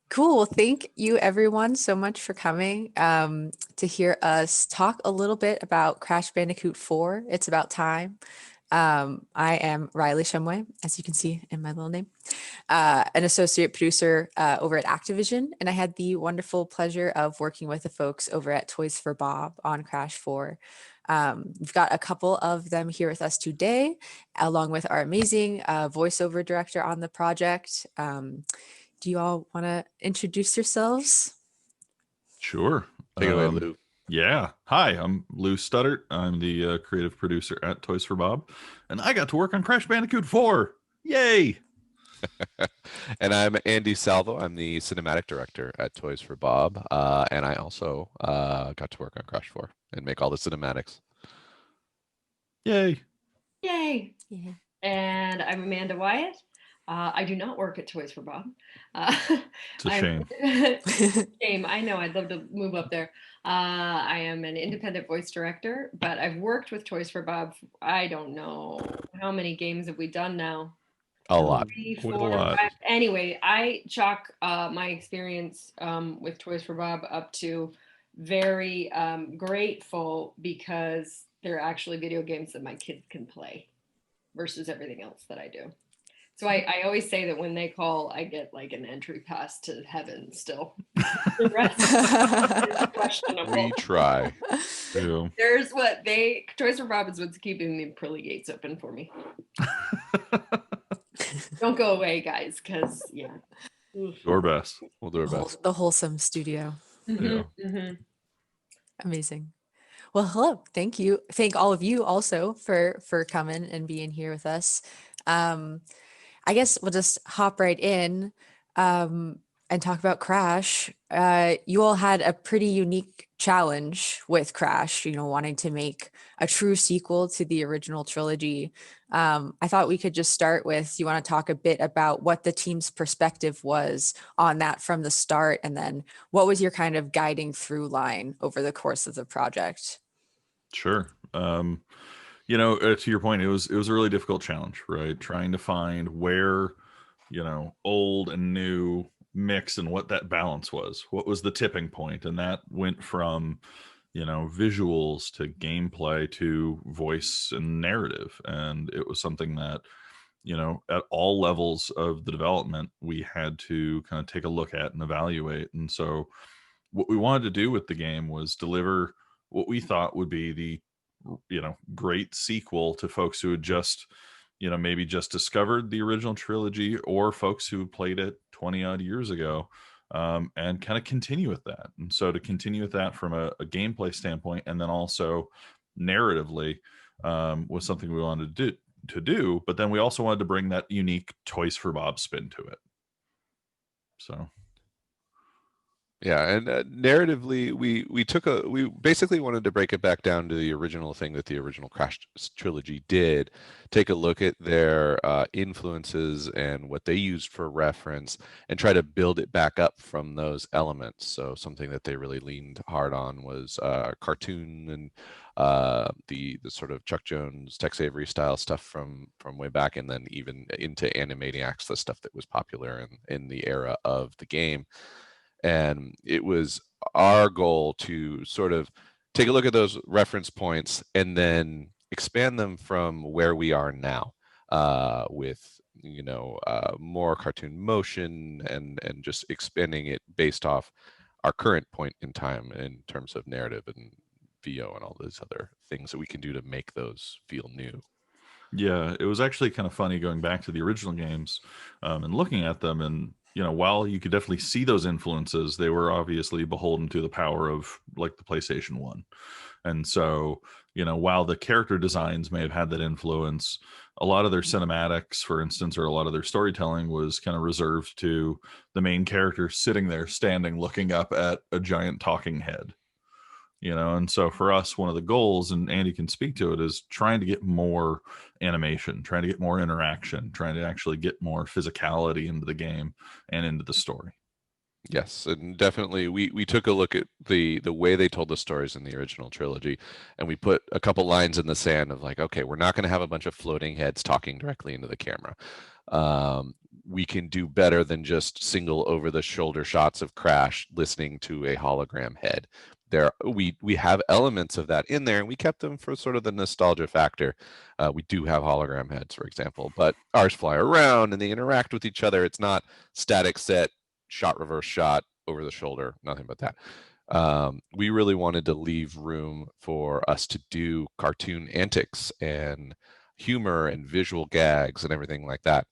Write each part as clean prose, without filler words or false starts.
Cool. Thank you, everyone, so much for coming to hear us talk a little bit about Crash Bandicoot 4. It's about time. I am Rylee Shumway, as you can see in my little name, an associate producer over at Activision. And I had the wonderful pleasure of working with the folks over at Toys for Bob on Crash 4. We've got a couple of them here with us today, along with our amazing voiceover director on the project. Do you all want to introduce yourselves? Sure. Take it away, Lou. Yeah. Hi, I'm Lou Studdert. I'm the creative producer at Toys for Bob, and I got to work on Crash Bandicoot 4. Yay! And I'm Andy Salvo. I'm the cinematic director at Toys for Bob, and I also got to work on Crash 4 and make all the cinematics. Yay! Yay! Yeah. And I'm Amanda Wyatt. I do not work at Toys for Bob. It's a shame. Shame. I know. I'd love to move up there. I am an independent voice director, but I've worked with Toys for Bob. I don't know how many games have we done now. A lot. 3, Quite a 4, lot. 5. Anyway, I chalk my experience with Toys for Bob up to very grateful because they're actually video games that my kids can play versus everything else that I do. So I always say that when they call, I get like an entry pass to heaven still. The rest is questionable. We try. Yeah. There's Toys for Bob is what's keeping the pearly gates open for me. Don't go away, guys, because yeah. Do our best. We'll do our best. The wholesome studio. Yeah. Amazing. Well, hello. Thank you. Thank all of you also for coming and being here with us. I guess we'll just hop right in and talk about Crash. You all had a pretty unique challenge with Crash, wanting to make a true sequel to the original trilogy. I thought we could just start with, you want to talk a bit about what the team's perspective was on that from the start, and then what was your kind of guiding through line over the course of the project? Sure. To your point, it was a really difficult challenge, right? Trying to find where, old and new mix and what that balance was. What was the tipping point? And that went from, visuals to gameplay to voice and narrative. And it was something that, at all levels of the development, we had to kind of take a look at and evaluate. And so what we wanted to do with the game was deliver what we thought would be the great sequel to folks who had just maybe just discovered the original trilogy, or folks who played it 20 odd years ago, and kind of continue with that. And so to continue with that from a gameplay standpoint, and then also narratively, was something we wanted to do, but then we also wanted to bring that unique Toys for Bob spin to it. So Yeah, and narratively, we basically wanted to break it back down to the original thing that the original Crash trilogy did. Take a look at their influences and what they used for reference, and try to build it back up from those elements. So something that they really leaned hard on was cartoon and the sort of Chuck Jones, Tex Avery style stuff from way back, and then even into Animaniacs, the stuff that was popular in the era of the game. And it was our goal to sort of take a look at those reference points and then expand them from where we are now, with more cartoon motion, and just expanding it based off our current point in time in terms of narrative and VO and all those other things that we can do to make those feel new. yeah, it was actually kind of funny going back to the original games, and looking at them. And while you could definitely see those influences, they were obviously beholden to the power of like the PlayStation 1. And so, while the character designs may have had that influence, a lot of their cinematics, for instance, or a lot of their storytelling was kind of reserved to the main character sitting there, standing, looking up at a giant talking head. And so for us, one of the goals, and Andy can speak to it, is trying to get more animation, trying to get more interaction, trying to actually get more physicality into the game and into the story. Yes, and definitely we took a look at the way they told the stories in the original trilogy, and we put a couple lines in the sand of like, okay, we're not going to have a bunch of floating heads talking directly into the camera. We can do better than just single over the shoulder shots of Crash listening to a hologram head. We have elements of that in there, and we kept them for sort of the nostalgia factor. We do have hologram heads, for example, but ours fly around and they interact with each other. It's not static set, shot, reverse shot, over the shoulder, nothing but that. We really wanted to leave room for us to do cartoon antics and humor and visual gags and everything like that.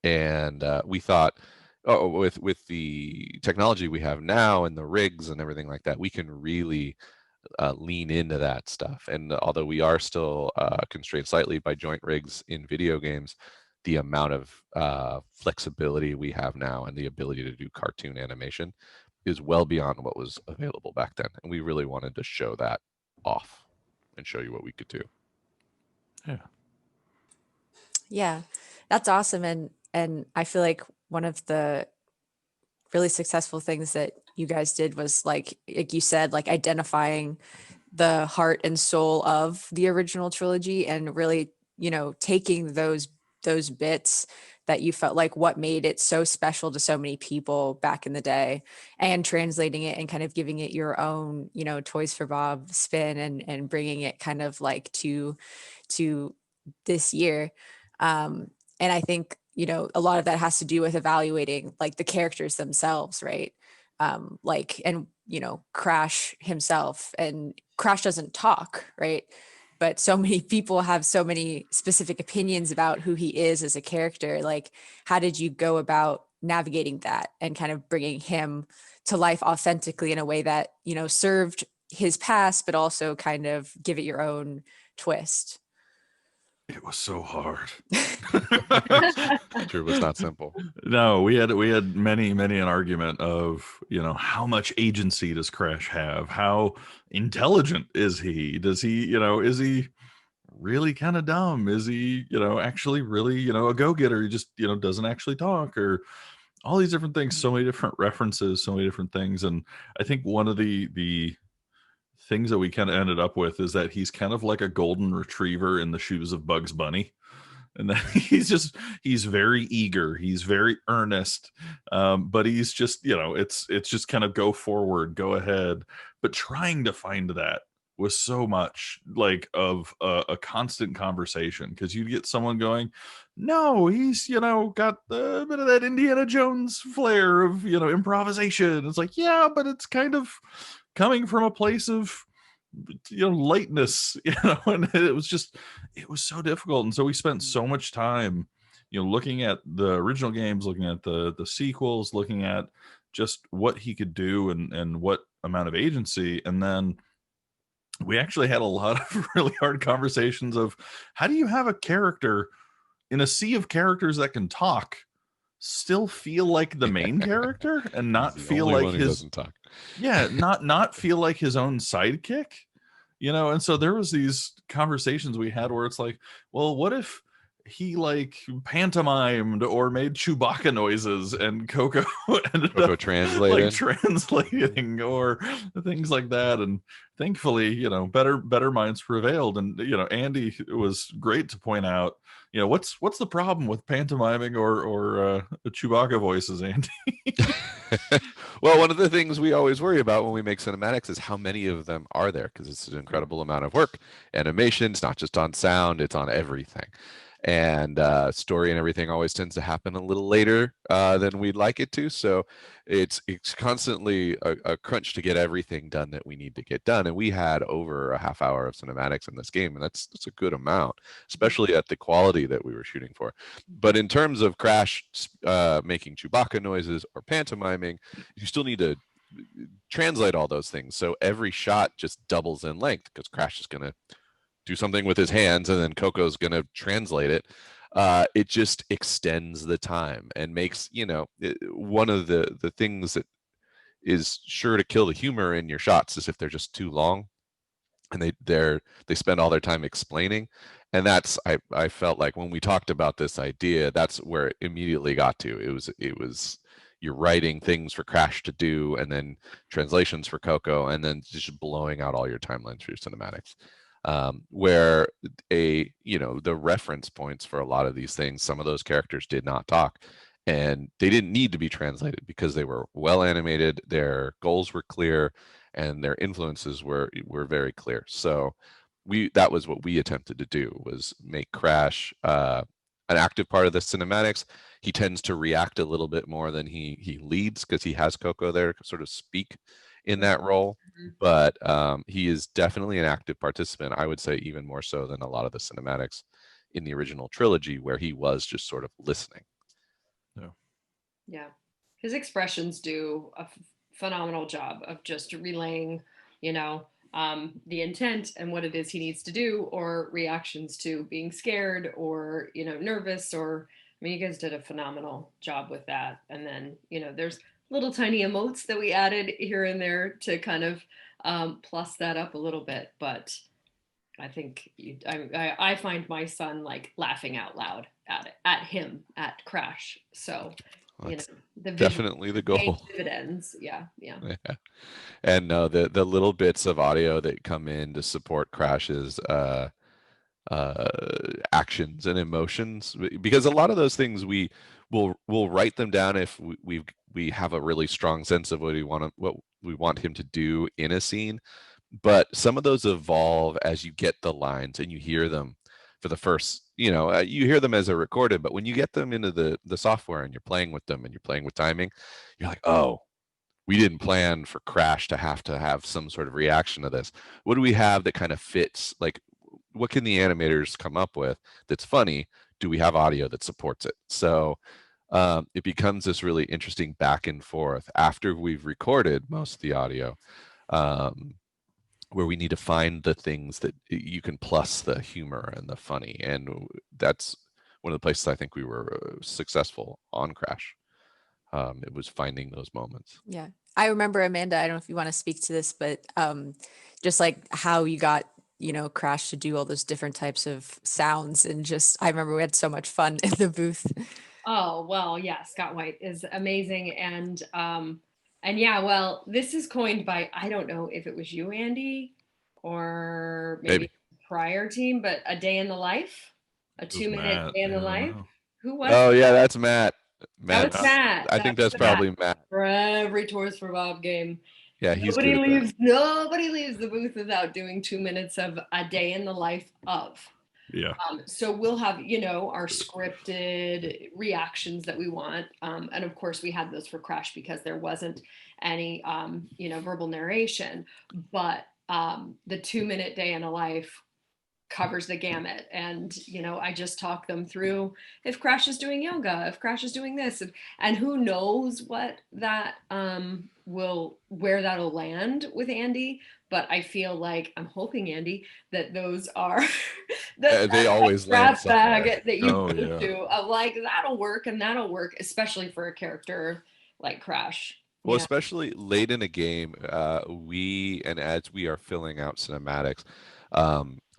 And we thought, oh, with the technology we have now and the rigs and everything like that, we can really lean into that stuff. And although we are still constrained slightly by joint rigs in video games, the amount of flexibility we have now and the ability to do cartoon animation is well beyond what was available back then. And we really wanted to show that off and show you what we could do. Yeah. Yeah, that's awesome. And I feel like one of the really successful things that you guys did was like you said, like identifying the heart and soul of the original trilogy and really, taking those bits that you felt like what made it so special to so many people back in the day and translating it and kind of giving it your own, Toys for Bob spin and bringing it kind of like to this year. And I think, a lot of that has to do with evaluating like the characters themselves, right? Crash himself, and Crash doesn't talk, right? But so many people have so many specific opinions about who he is as a character. Like, how did you go about navigating that and kind of bringing him to life authentically in a way that, served his past, but also kind of give it your own twist? It was so hard. Sure, it was not simple. No, we had many an argument of, how much agency does Crash have? How intelligent is he? Does he, is he really kind of dumb? Is he, actually really, a go-getter? He just, doesn't actually talk, or all these different things, so many different references, so many different things. And I think one of the things that we kind of ended up with is that he's kind of like a golden retriever in the shoes of Bugs Bunny. And that he's very eager, he's very earnest, but he's just, it's just kind of go forward, go ahead. But trying to find that was so much like of a constant conversation, because you'd get someone going, no, he's, got a bit of that Indiana Jones flair of, improvisation. It's like, yeah, but it's kind of coming from a place of, lightness, and it was so difficult. And so we spent so much time, looking at the original games, looking at the sequels, looking at just what he could do and what amount of agency. And then we actually had a lot of really hard conversations of, how do you have a character in a sea of characters that can talk still feel like the main character and not feel like his not feel like his own sidekick, and so there was these conversations we had where it's like, well, what if he like pantomimed or made Chewbacca noises and Coco ended up translating or things like that. And thankfully, better minds prevailed. And, Andy was great to point out, what's the problem with pantomiming or Chewbacca voices, Andy? Well, one of the things we always worry about when we make cinematics is how many of them are there, because it's an incredible amount of work. Animation, it's not just on sound, it's on everything. And story and everything always tends to happen a little later than we'd like it to. So it's constantly a crunch to get everything done that we need to get done. And we had over a half hour of cinematics in this game, and that's a good amount, especially at the quality that we were shooting for. But in terms of Crash making Chewbacca noises or pantomiming, you still need to translate all those things. So every shot just doubles in length, because Crash is going to do something with his hands and then Coco's going to translate it. It just extends the time and makes, one of the things that is sure to kill the humor in your shots is if they're just too long and they spend all their time explaining. And that's, I felt like when we talked about this idea, that's where it immediately got to. It was you're writing things for Crash to do and then translations for Coco, and then just blowing out all your timelines for your cinematics. where the reference points for a lot of these things, some of those characters did not talk, and they didn't need to be translated because they were well animated, their goals were clear, and their influences were very clear. So that was what we attempted to do, was make Crash an active part of the cinematics. He tends to react a little bit more than he leads, because he has Coco there to sort of speak in that role. But he is definitely an active participant. I would say even more so than a lot of the cinematics in the original trilogy, where he was just sort of listening. Yeah, his expressions do a phenomenal job of just relaying, the intent and what it is he needs to do, or reactions to being scared or nervous. Or I mean, you guys did a phenomenal job with that. And then there's little tiny emotes that we added here and there to kind of plus that up a little bit. But I think I find my son like laughing out loud at him at Crash. So That's the definitely the goal. Dividends. Yeah. And the little bits of audio that come in to support Crash's actions and emotions, because a lot of those things we'll write them down if we have a really strong sense of what we want him to do in a scene. But some of those evolve as you get the lines and you hear them for the first, you hear them as they're recorded, but when you get them into the software and you're playing with them and you're playing with timing, you're like, oh, we didn't plan for Crash to have some sort of reaction to this. What do we have that kind of fits? Like, what can the animators come up with that's funny? Do we have audio that supports it? So it becomes this really interesting back and forth after we've recorded most of the audio, where we need to find the things that you can plus the humor and the funny. And that's one of the places I think we were successful on Crash. It was finding those moments. Yeah. I remember, Amanda, I don't know if you want to speak to this, but just like how you got, Crash to do all those different types of sounds. And just, I remember we had so much fun in the booth. Oh, well, yeah, Scott White is amazing. And yeah, well, this is coined by, I don't know if it was you, Andy, or maybe prior team, but a day in the life, a 2-minute day in the life. Who was Oh, yeah, that's Matt. That was Matt. I think that's probably Matt. For every Toys for Bob game. Yeah, he's nobody leaves the booth without doing 2 minutes of a day in the life of. Yeah. So we'll have, our scripted reactions that we want. And of course we had those for Crash because there wasn't any, verbal narration, but the 2-minute day in a life covers the gamut. And, I just talk them through if Crash is doing yoga, if Crash is doing this, and who knows what that where that'll land with Andy. But I feel like I'm hoping, Andy, that those are they always land bag that you go to of like that'll work, especially for a character like Crash. Well, especially late in a game, as we are filling out cinematics,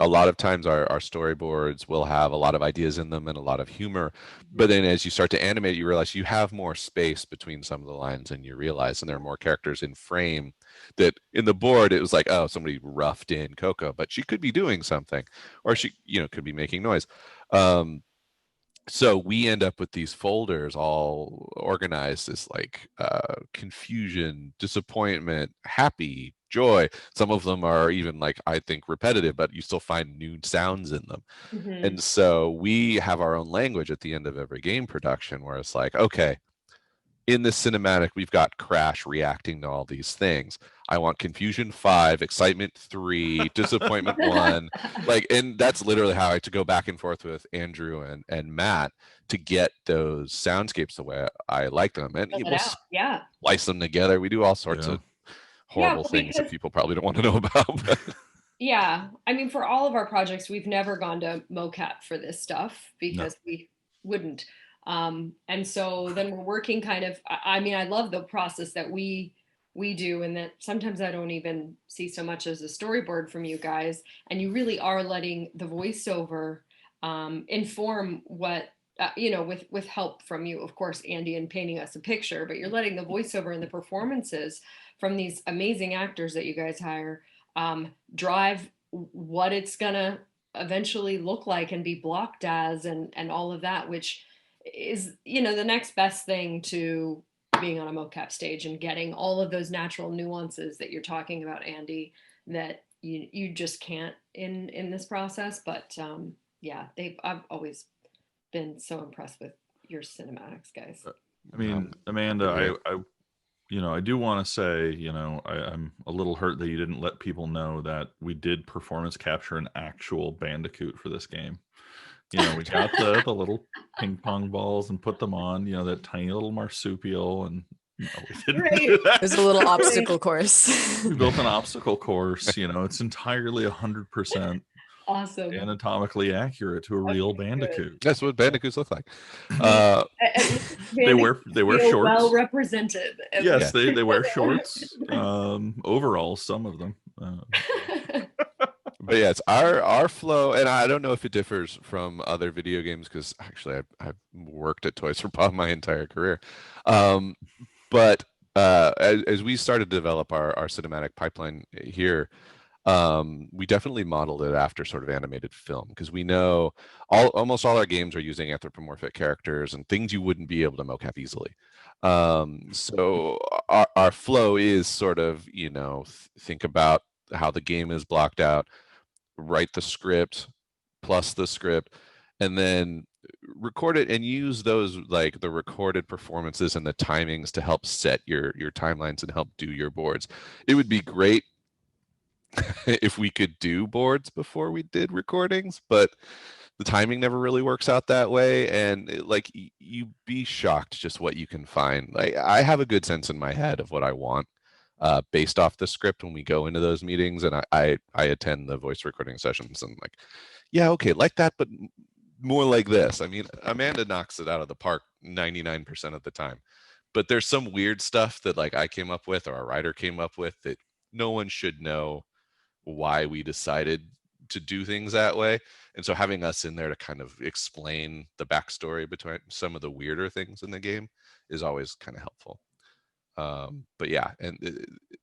a lot of times our storyboards will have a lot of ideas in them and a lot of humor. But then as you start to animate, you realize you have more space between some of the lines than you realize. And there are more characters in frame that in the board, it was like, oh, somebody roughed in Coco, but she could be doing something, or she, could be making noise. So we end up with these folders all organized as like confusion, disappointment, happy, joy. Some of them are even like, I think, repetitive, but you still find new sounds in them. Mm-hmm. And so we have our own language at the end of every game production where it's like, okay, in this cinematic, we've got Crash reacting to all these things. I want confusion 5, excitement 3, disappointment 1. And that's literally how I had to go back and forth with Andrew and Matt to get those soundscapes the way I like them. And we'll splice them together. We do all sorts of horrible things that people probably don't want to know about. Yeah. I mean, for all of our projects, we've never gone to mocap for this stuff because we wouldn't. And so then we're working kind of, I mean, I love the process that we do, and that sometimes I don't even see so much as a storyboard from you guys, and you really are letting the voiceover inform what, with help from you, of course, Andy, and painting us a picture, but you're letting the voiceover and the performances from these amazing actors that you guys hire drive what it's gonna eventually look like and be blocked as, and all of that, which is, you know, the next best thing to being on a mocap stage and getting all of those natural nuances that you're talking about, Andy, that you just can't in this process. But yeah, I've always been so impressed with your cinematics, guys. I mean, Amanda, I do want to say, I'm a little hurt that you didn't let people know that we did performance capture an actual Bandicoot for this game. We got the little ping pong balls and put them on, that tiny little marsupial, and no, we didn't do that. There's a little obstacle course. We built an obstacle course. It's entirely 100% Awesome. anatomically accurate to a real Bandicoot. That's what Bandicoots look like. They wear shorts. Well represented. Yes, they wear shorts. Overalls, some of them. But yeah, it's our flow, and I don't know if it differs from other video games, because actually I've worked at Toys for Bob my entire career. But as we started to develop our cinematic pipeline here, we definitely modeled it after sort of animated film, because we know almost all our games are using anthropomorphic characters and things you wouldn't be able to mocap easily. So our flow is sort of, think about how the game is blocked out, write the script plus the script, and then record it and use those, like the recorded performances and the timings, to help set your timelines and help do your boards. It would be great if we could do boards before we did recordings, but the timing never really works out that way. And you'd be shocked just what you can find. Like, I have a good sense in my head of what I want, based off the script when we go into those meetings, and I attend the voice recording sessions, and like, yeah, okay, like that, but more like this. I mean, Amanda knocks it out of the park 99% of the time, but there's some weird stuff that like I came up with or a writer came up with that no one should know why we decided to do things that way. And so having us in there to kind of explain the backstory between some of the weirder things in the game is always kind of helpful. But yeah, and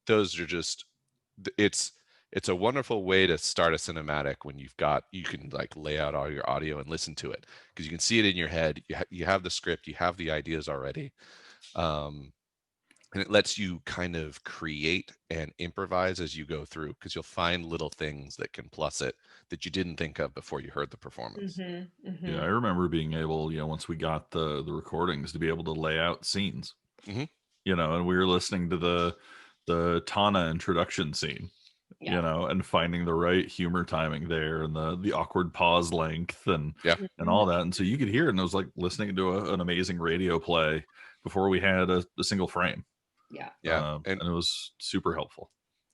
those are just, it's a wonderful way to start a cinematic when you can like lay out all your audio and listen to it, because you can see it in your head. You have the script, you have the ideas already. And it lets you kind of create and improvise as you go through, because you'll find little things that can plus it that you didn't think of before you heard the performance. Mm-hmm, mm-hmm. Yeah, I remember being able, once we got the recordings, to be able to lay out scenes. Mm-hmm. And we were listening to the Tana introduction scene, Yeah. and finding the right humor timing there, and the awkward pause length, and all that. And so you could hear it, and it was like listening to an amazing radio play before we had a single frame. Yeah. And it was super helpful.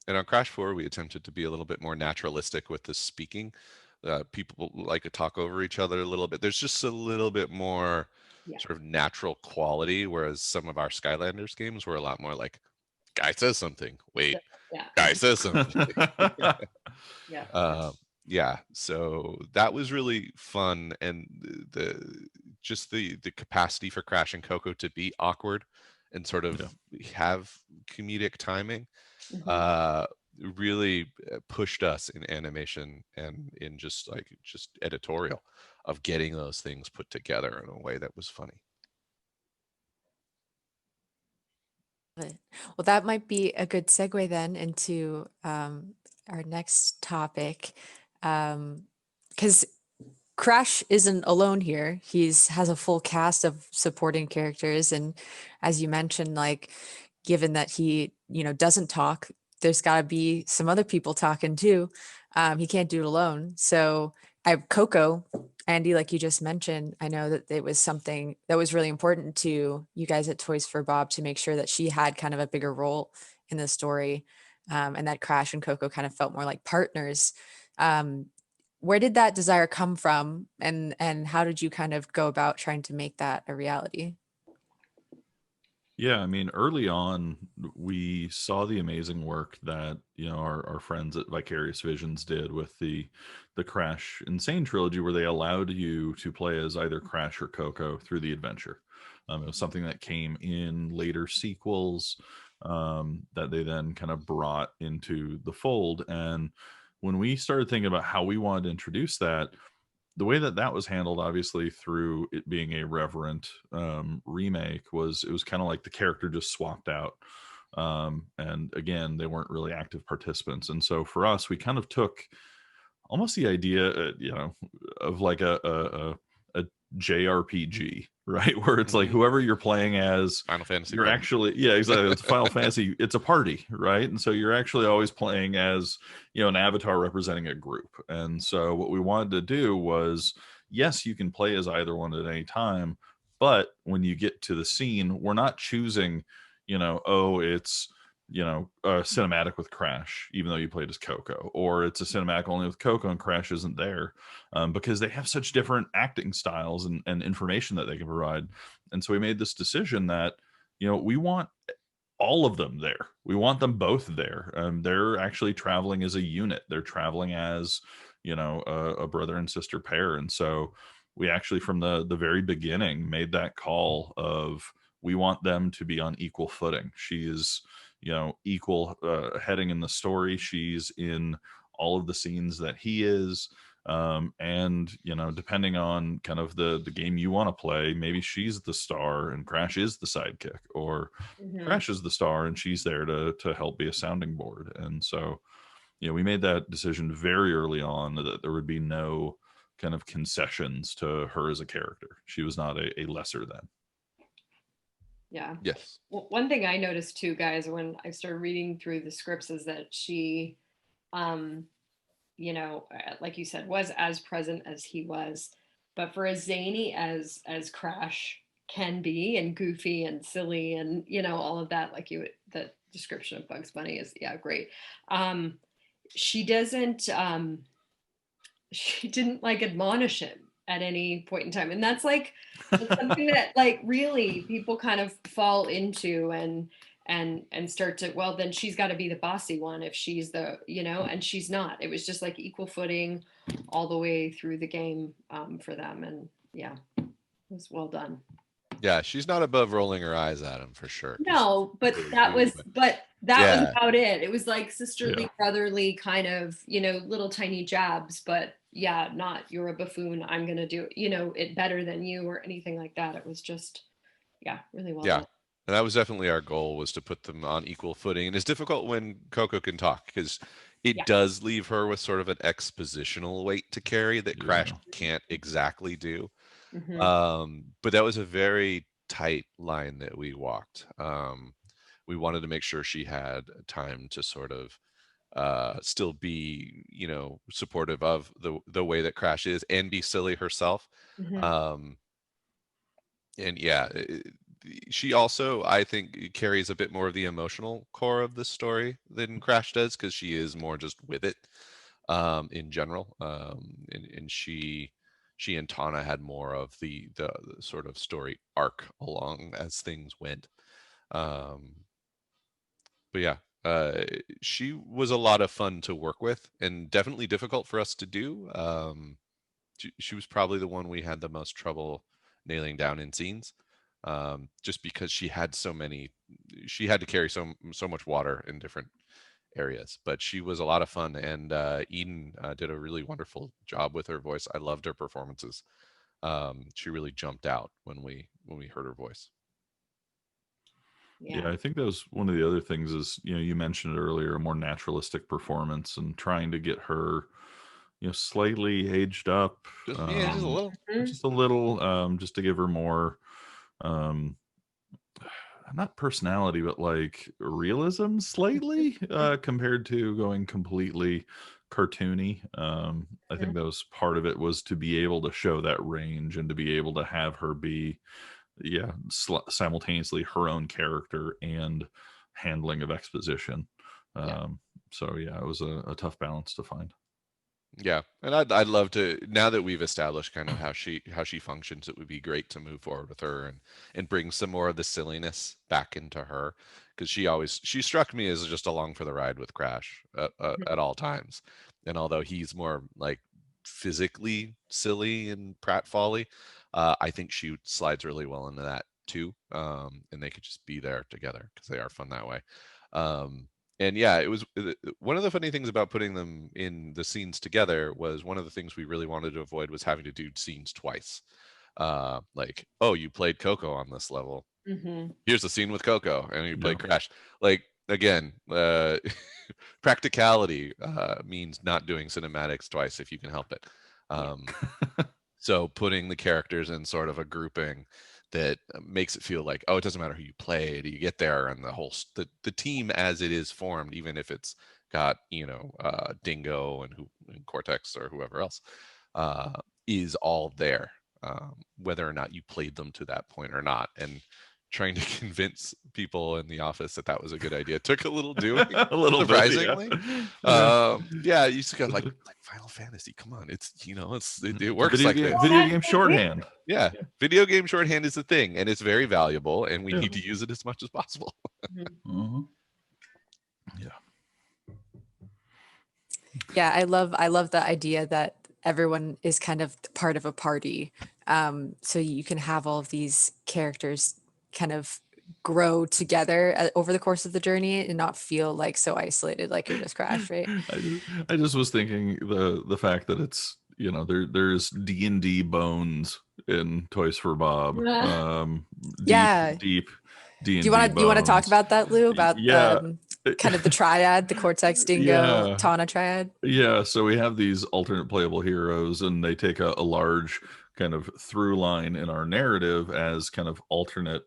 And on Crash 4, we attempted to be a little bit more naturalistic with the speaking. People like to talk over each other a little bit. There's just a little bit more sort of natural quality, whereas some of our Skylanders games were a lot more like, guy says something, wait, guy says something. So that was really fun. And the capacity for Crash and Coco to be awkward and sort of have comedic timing really pushed us in animation and in just editorial of getting those things put together in a way that was funny. Well, that might be a good segue then into our next topic, because Crash isn't alone here. Has a full cast of supporting characters, and as you mentioned, like, given that he doesn't talk, there's got to be some other people talking too. He can't do it alone. So I have Coco, Andy, like you just mentioned. I know that it was something that was really important to you guys at Toys for Bob to make sure that she had kind of a bigger role in the story, and that Crash and Coco kind of felt more like partners. Where did that desire come from, and how did you kind of go about trying to make that a reality? Yeah, I mean, early on, we saw the amazing work that our friends at Vicarious Visions did with the Crash Insane trilogy, where they allowed you to play as either Crash or Coco through the adventure. It was something that came in later sequels, that they then kind of brought into the fold. And when we started thinking about how we wanted to introduce that, the way that that was handled, obviously through it being a reverent remake, was it was kind of like the character just swapped out. And again, they weren't really active participants. And so for us, we kind of took almost the idea, of like a JRPG, right? Where it's like Mhm. whoever you're playing as, Final Fantasy. you're Brother. actually, yeah, exactly. It's Final Fantasy. It's a party, right? And so you're actually always playing as, an avatar representing a group. And so what we wanted to do was, yes, you can play as either one at any time, but when you get to the scene, we're not choosing, oh, it's a cinematic with Crash, even though you played as Coco, or it's a cinematic only with Coco and Crash isn't there, because they have such different acting styles and information that they can provide. And so we made this decision that, we want all of them there. We want them both there. They're actually traveling as a unit. They're traveling as, a brother and sister pair. And so we actually, from the very beginning, made that call of, we want them to be on equal footing. She is, equal heading in the story. She's in all of the scenes that he is. And depending on kind of the game you want to play, maybe she's the star and Crash is the sidekick, or Mhm. Crash is the star and she's there to help be a sounding board. And so, we made that decision very early on that there would be no kind of concessions to her as a character. She was not a lesser than. Yeah. Yes. Well, one thing I noticed too, guys, when I started reading through the scripts is that she, um, like you said, was as present as he was, but for as zany as Crash can be, and goofy and silly, and all of that, like the description of Bugs Bunny is, yeah, great. Um, she doesn't. She didn't like admonish him at any point in time, and that's something that like really people kind of fall into, and start to, well, then she's got to be the bossy one if she's the, and she's not. It was just like equal footing all the way through the game, for them. And yeah, it was well done. Yeah, she's not above rolling her eyes at him for sure. 'Cause No, but really that do, was but that was yeah, about it. It was like sisterly, Yeah. brotherly kind of, little tiny jabs, but yeah, not you're a buffoon, I'm gonna do, it better than you or anything like that. It was just, yeah, really well yeah. done. And that was definitely our goal, was to put them on equal footing. And it's difficult when Coco can talk, because it Yeah. does leave her with sort of an expositional weight to carry that Crash Yeah. can't exactly do. Hmm. But that was a very tight line that we walked. We wanted to make sure she had time to sort of still be, supportive of the way that Crash is, and be silly herself. Hmm. Um, and yeah, she also, I think, carries a bit more of the emotional core of the story than Crash does, because she is more just with it, in general. And she and Tana had more of the sort of story arc along as things went. Um, but yeah, she was a lot of fun to work with, and definitely difficult for us to do. She was probably the one we had the most trouble nailing down in scenes, just because she had to carry so much water in different areas. But she was a lot of fun, and Eden did a really wonderful job with her voice. I loved her performances. She really jumped out when we heard her voice. Yeah, Yeah. I think that was one of the other things is, you mentioned it earlier, a more naturalistic performance and trying to get her, slightly aged up, Yeah, just a little. Mhm. just a little, just to give her more, um, not personality, but like realism slightly, compared to going completely cartoony. I think that was part of it, was to be able to show that range and to be able to have her be, yeah, simultaneously her own character and handling of exposition. Yeah. um so yeah, it was a tough balance to find. Yeah, and I'd love to, now that we've established kind of how she functions. It would be great to move forward with her, and bring some more of the silliness back into her, because she struck me as just along for the ride with Crash at all times. And although he's more like physically silly and pratfally, I think she slides really well into that too. And they could just be there together, because they are fun that way. Um, And yeah, it was one of the funny things about putting them in the scenes together was one of the things we really wanted to avoid was having to do scenes twice. Like, oh, you played Coco on this level. Mm-hmm. Here's the scene with Coco, and you played Yeah. Crash. Like, again, practicality means not doing cinematics twice if you can help it. So putting the characters in sort of a grouping that makes it feel like, oh, it doesn't matter who you played, you get there, and the whole the team as it is formed, even if it's got Dingo and Cortex or whoever else, is all there, whether or not you played them to that point or not. And trying to convince people in the office that that was a good idea took a little doing, A little surprisingly. bit, yeah. Yeah, you used to go like Final Fantasy, come on, it works Video like game, this. video game shorthand. Yeah, video game shorthand is a thing, and it's very valuable, and we Yeah. need to use it as much as possible. Mhm. Yeah. Yeah, I love the idea that everyone is kind of part of a party. So you can have all of these characters kind of grow together over the course of the journey and not feel like so isolated, like you're just Crash, right? I just was thinking the fact that it's there's D&D bones in Toys for Bob. Yeah. Deep D&D Do you want to talk bones. about that, Lou? About Yeah. kind of the triad, the Cortex, Dingo, Yeah. Tana triad? Yeah, so we have these alternate playable heroes, and they take a large kind of through line in our narrative as kind of alternate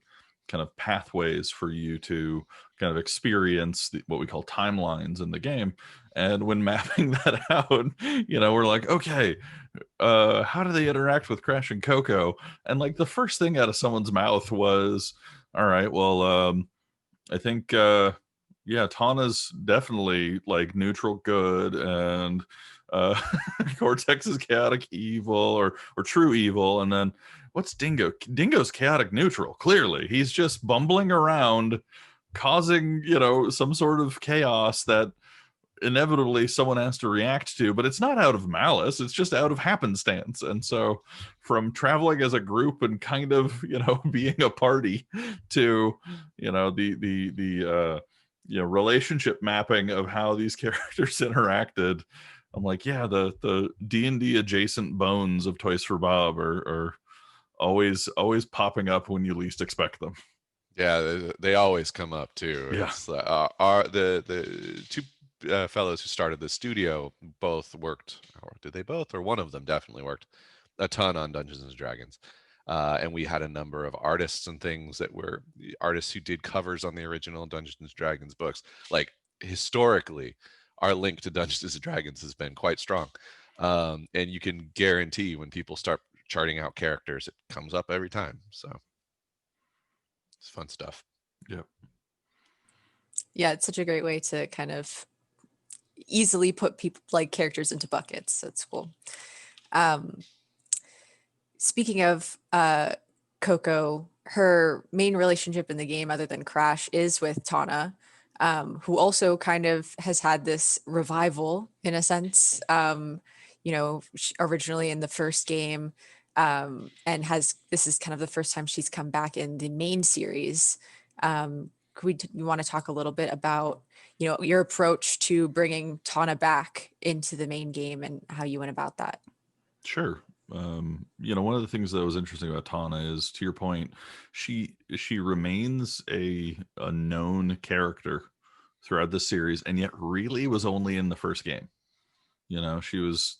kind of pathways for you to kind of experience what we call timelines in the game. And when mapping that out, we're like, okay, how do they interact with Crash and Coco? And like the first thing out of someone's mouth was, all right, well, I think yeah, Tana's definitely like neutral good, and Cortex is chaotic evil or true evil. And then what's Dingo? Dingo's chaotic neutral. Clearly, he's just bumbling around, causing some sort of chaos that inevitably someone has to react to, but it's not out of malice, it's just out of happenstance. And so from traveling as a group and kind of being a party to the relationship mapping of how these characters interacted, I'm like, yeah, the D&D adjacent bones of Toys for Bob are always popping up when you least expect them. Yeah, they always come up too. Yeah. It's the two fellows who started the studio both worked, or did they both, or one of them definitely worked a ton on Dungeons and Dragons. And we had a number of artists and things that were artists who did covers on the original Dungeons and Dragons books. Like historically, our link to Dungeons and Dragons has been quite strong. And you can guarantee when people start charting out characters, it comes up every time. So it's fun stuff. Yep. Yeah, it's such a great way to kind of easily put people like characters into buckets. That's cool. Speaking of Coco, her main relationship in the game, other than Crash, is with Tana, who also kind of has had this revival in a sense. Originally in the first game, and this is kind of the first time she's come back in the main series. You want to talk a little bit about your approach to bringing Tana back into the main game and how you went about that? Sure. One of the things that was interesting about Tana is, to your point, she remains a known character throughout the series, and yet really was only in the first game. She was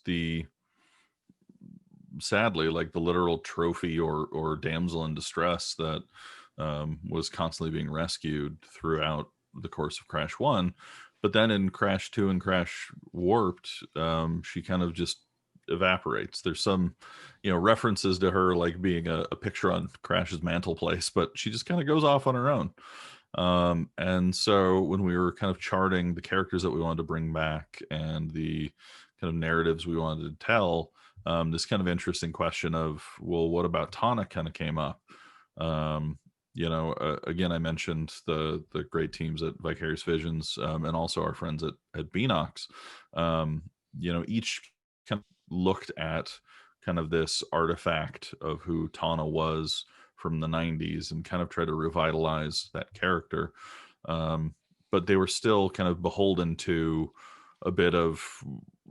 sadly like the literal trophy or damsel in distress that was constantly being rescued throughout the course of Crash 1. But then in Crash 2 and Crash Warped, she kind of just evaporates. There's some references to her like being a picture on Crash's mantelpiece, but she just kind of goes off on her own. And so when we were kind of charting the characters that we wanted to bring back and the kind of narratives we wanted to tell, this kind of interesting question of, well, what about Tana kind of came up. Again, I mentioned the great teams at Vicarious Visions, and also our friends at Beanox. Each kind of looked at kind of this artifact of who Tana was from the 90s and kind of tried to revitalize that character. but they were still kind of beholden to a bit of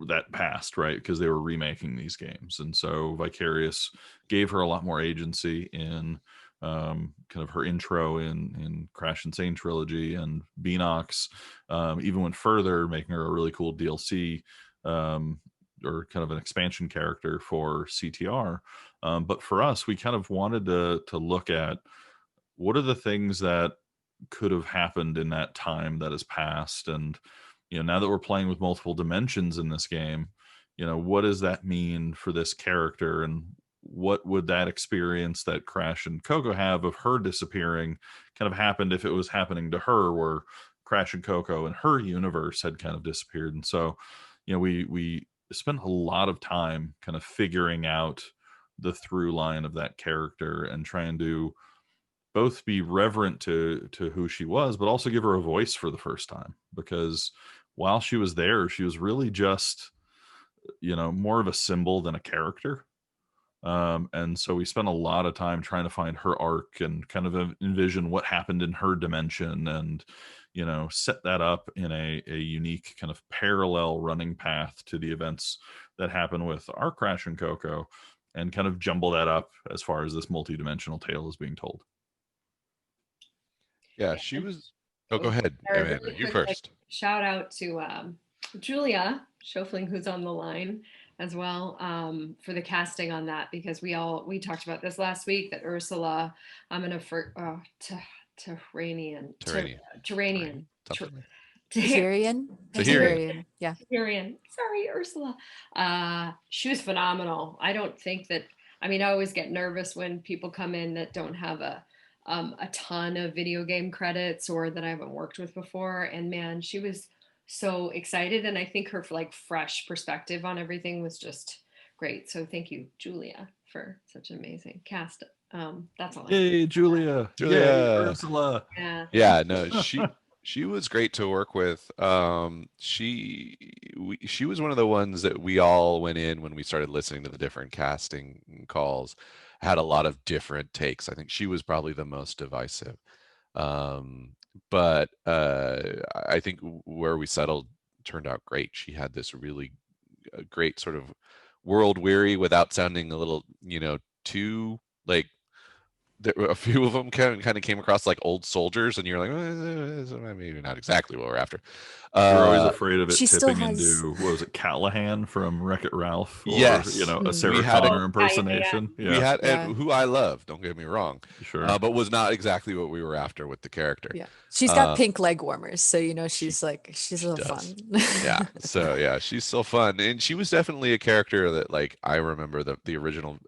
that past, right? Because they were remaking these games. And so Vicarious gave her a lot more agency in kind of her intro in Crash Insane Trilogy, and Beanox even went further, making her a really cool DLC or kind of an expansion character for CTR. But for us, we kind of wanted to look at what are the things that could have happened in that time that has passed. And now that we're playing with multiple dimensions in this game, what does that mean for this character, and what would that experience that Crash and Coco have of her disappearing kind of happened if it was happening to her, where Crash and Coco and her universe had kind of disappeared. And so we spent a lot of time kind of figuring out the through line of that character and trying to both be reverent to who she was, but also give her a voice for the first time. Because while she was there, she was really just, more of a symbol than a character. And so we spent a lot of time trying to find her arc and kind of envision what happened in her dimension, and set that up in a unique kind of parallel running path to the events that happen with our Crash and Coco, and kind of jumble that up as far as this multi-dimensional tale is being told. Yeah, she was. Oh, go ahead, Amanda. Really You quick, first. Shout out to Julia Schofling, who's on the line as well, for the casting on that, because we talked about this last week, that Ursula, I'm gonna Turanian. Something like Tahirian? Tahirian. Yeah. Tahirian. Sorry, Ursula. She was phenomenal. I don't think that. I mean, I always get nervous when people come in that don't have a ton of video game credits or that I haven't worked with before. And man, she was so excited. And I think her fresh perspective on everything was just great. So thank you, Julia, for such an amazing cast. That's all. Yay, Julia. Julia. Yay, Ursula. Yeah, no, she was great to work with. She was one of the ones that we all went in when we started listening to the different casting calls, had a lot of different takes. I think she was probably the most divisive. But I think where we settled turned out great. She had this really great sort of world weary without sounding a little, too like. A few of them kind of came across like old soldiers, and you're like, maybe not exactly what we're after. You're always afraid of it she still tipping has- into, what was it, Callahan from Wreck-It Ralph? Or, Yes. a Sarah We had Connor impersonation. We had, and who I love, don't get me wrong, Sure. but was not exactly what we were after with the character. Yeah. She's got pink leg warmers, so she's a little fun. Yeah. So yeah, she's so fun. And she was definitely a character that, like, I remember the original